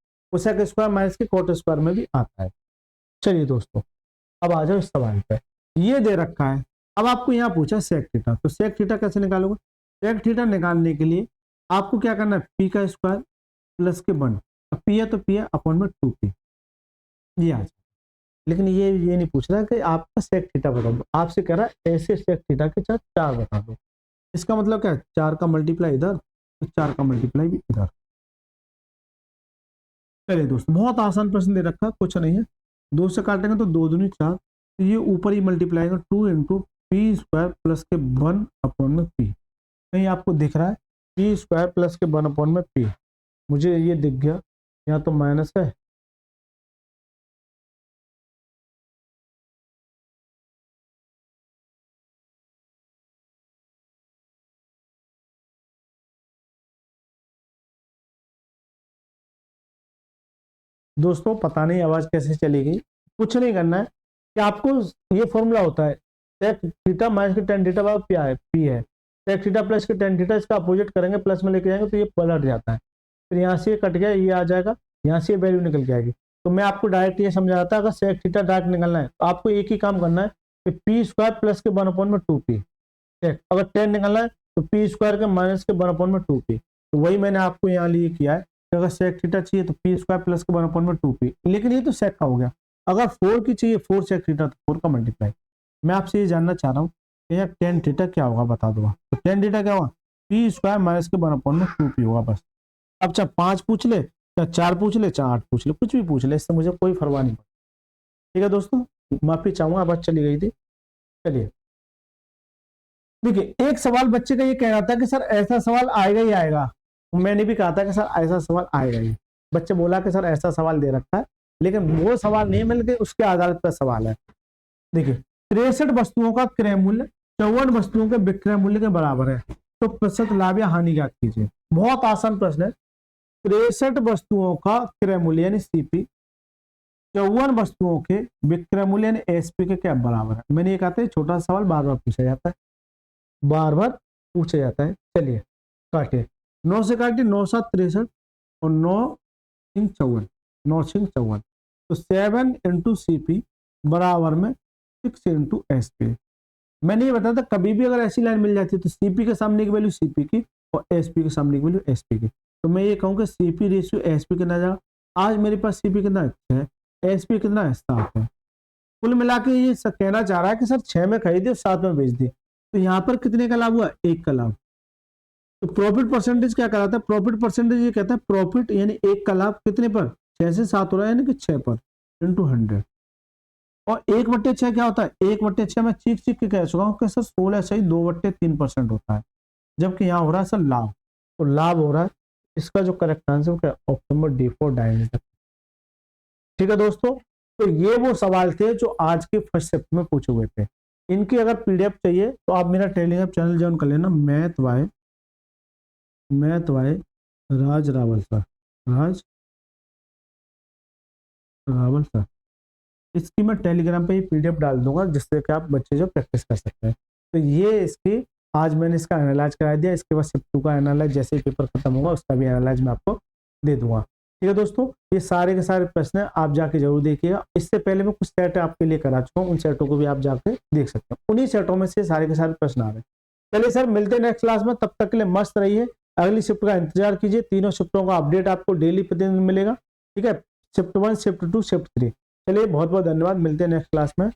स्क्वायर माइनस के कोट स्क्वायर में भी आता है। चलिए दोस्तों, अब आ जाओ इस सवाल पे। ये दे रखा है, अब आपको यहाँ पूछा सेक थीटा, तो सेक थीटा कैसे निकालोगे। सेक थीटा निकालने के लिए आपको क्या करना है, पी का स्क्वायर प्लस के 1, पी है तो पी है अपॉन में 2p, ये आ जाए। लेकिन ये नहीं पूछ रहा कि आपका सेक थीटा बता दो, आपसे कह रहा है ऐसे सेक थीटा के साथ 4 बता दो। इसका मतलब क्या है, 4 का मल्टीप्लाई इधर, तो 4 का मल्टीप्लाई भी इधर। चलिए दोस्तों, बहुत आसान प्रश्न दे रखा, कुछ नहीं है। 2 से काटेंगे तो 2 दूनी 4, तो ये ऊपर ही मल्टीप्लाई होगा 2 इंटू पी स्क्वायर प्लस के 1/p में पी। कहीं आपको दिख रहा है पी स्क्वायर प्लस के 1/p में पी, मुझे ये दिख गया, यहाँ तो माइनस है। दोस्तों पता नहीं आवाज कैसे चली गई, कुछ नहीं करना है कि आपको ये फॉर्मूला होता है सेक थीटा माइनस के टेन थीटा बराबर क्या है, पी है। सेक थीटा प्लस के टेन थीटा, इसका अपोजिट करेंगे, प्लस में लेके जाएंगे तो ये पलट जाता है, फिर यहाँ से ये कट गया, ये आ जाएगा, यहाँ से ये वैल्यू निकल के आएगी। तो मैं आपको डायरेक्ट ये समझा रहा था, अगर सेक थीटा डायरेक्ट निकलना है तो आपको एक ही काम करना है कि पी स्क्वायर प्लस के 1/p में 2p, अगर 10 निकलना है तो पी स्क्वायर के माइनस के 1/p में 2p। तो वही मैंने आपको यहाँ लिए किया है, अगर सेक थीटा चाहिए तो पी स्क्वायर प्लस के 1/p में 2p, लेकिन ये तो सेक का हो गया। अगर 4 की चाहिए 4 सेक थीटा, तो 4 का मल्टीप्लाई। मैं आपसे ये जानना चाह रहा हूँ कि यार टेन थीटा क्या होगा, बता दो। तो टेन थीटा क्या होगा, पी स्क्वायर माइनस के 1/p में 2p होगा बस। अब चाहे 5 पूछ ले, चाहे 4 पूछ ले, चाहे 8 पूछ ले, कुछ भी पूछ ले, इससे मुझे कोई परवाह नहीं पड़ती। ठीक है दोस्तों, माफी चाहूंगा, आवाज चली गई थी। चलिए देखिए, एक सवाल बच्चे का ये कह रहा था कि सर ऐसा सवाल आएगा ही आएगा। मैंने भी कहा था कि सर ऐसा सवाल आएगा ही। बच्चे बोला कि सर ऐसा सवाल दे रखा है, लेकिन वो सवाल नहीं मिल के उसके आधार पर सवाल है। देखिए, 63 वस्तुओं का क्रय मूल्य 54 वस्तुओं के विक्रय मूल्य के बराबर है, तो प्रतिशत लाभ या हानि ज्ञात कीजिए। बहुत आसान प्रश्न है। 63 वस्तुओं का क्रय मूल्य यानी सीपी 54 वस्तुओं के विक्रय मूल्य यानी एसपी के क्या बराबर है। मैंने ये कहा था छोटा सवाल बार बार पूछा जाता है, बार बार पूछा जाता है। चलिए काटिए, 9 से काटिए, 9 7 63 और 9 3 54, 9 6 54, तो 7 इंटू सीपी बराबर में 6 इंटू एसपी। मैंने ये बताया था कभी भी अगर ऐसी लाइन मिल जाती है तो सीपी के सामने की वैल्यू सीपी की और एसपी के सामने की वैल्यू एसपी की, तो मैं ये कहूँ कि सीपी रेशियो एसपी कितना जाएगा। आज मेरे पास सीपी कितना है, एसपी कितना है, 7 है। कुल मिला के ये कहना चाह रहा है कि सर 6 में खरीदे और 7 में बेच दिए, तो यहाँ पर कितने का लाभ हुआ, 1 का लाभ। तो प्रॉफिट परसेंटेज क्या कहलाता है, प्रॉफिट परसेंटेज ये कहता है प्रॉफिट यानी 1 का लाभ कितने पर, 6 से 7 हो रहा है यानी कि 6 पर इंटू 100। और 1/6 क्या होता है, 1/6 में चीख चीख के कह चुका हूँ कि सर 16 सही 2/3% होता है, जबकि यहाँ हो रहा है सर लाभ, तो लाभ हो रहा है। इसका जो करेक्ट आंसर क्या, option number D for dynamic. ठीक है दोस्तों, तो ये वो सवाल थे जो आज के फर्स्ट शिफ्ट में पूछे हुए थे। इनकी अगर पीडीएफ चाहिए तो आप मेरा टेलीग्राम चैनल ज्वाइन कर लेना, मैथ बाय राज रावल सर, इसकी मैं टेलीग्राम पे ही पीडीएफ डाल दूंगा जिससे कि आप बच्चे जो प्रैक्टिस कर सकते हैं। तो ये इसकी आज मैंने इसका एनालाइज करा दिया, इसके बाद शिफ्ट 2 का एनालाइज जैसे ही पेपर खत्म होगा उसका भी एनालाइज मैं आपको दे दूंगा। ठीक है दोस्तों, ये सारे के सारे प्रश्न आप जाके जरूर देखिएगा। इससे पहले मैं कुछ सेट आपके लिए करा चुका हूँ, उन सेटों को भी आप जाके देख सकते हैं। उन्हीं सेटों में से सारे के सारे प्रश्न आ रहे हैं। चलिए सर, मिलते हैं नेक्स्ट क्लास में, तब तक के लिए मस्त रहिए। अगली शिफ्ट का इंतजार कीजिए, तीनों शिफ्टों का अपडेट आपको डेली प्रतिदिन मिलेगा। ठीक है, शिफ्ट 1, शिफ्ट 2, शिफ्ट 3। चलिए बहुत बहुत धन्यवाद, मिलते हैं नेक्स्ट क्लास में।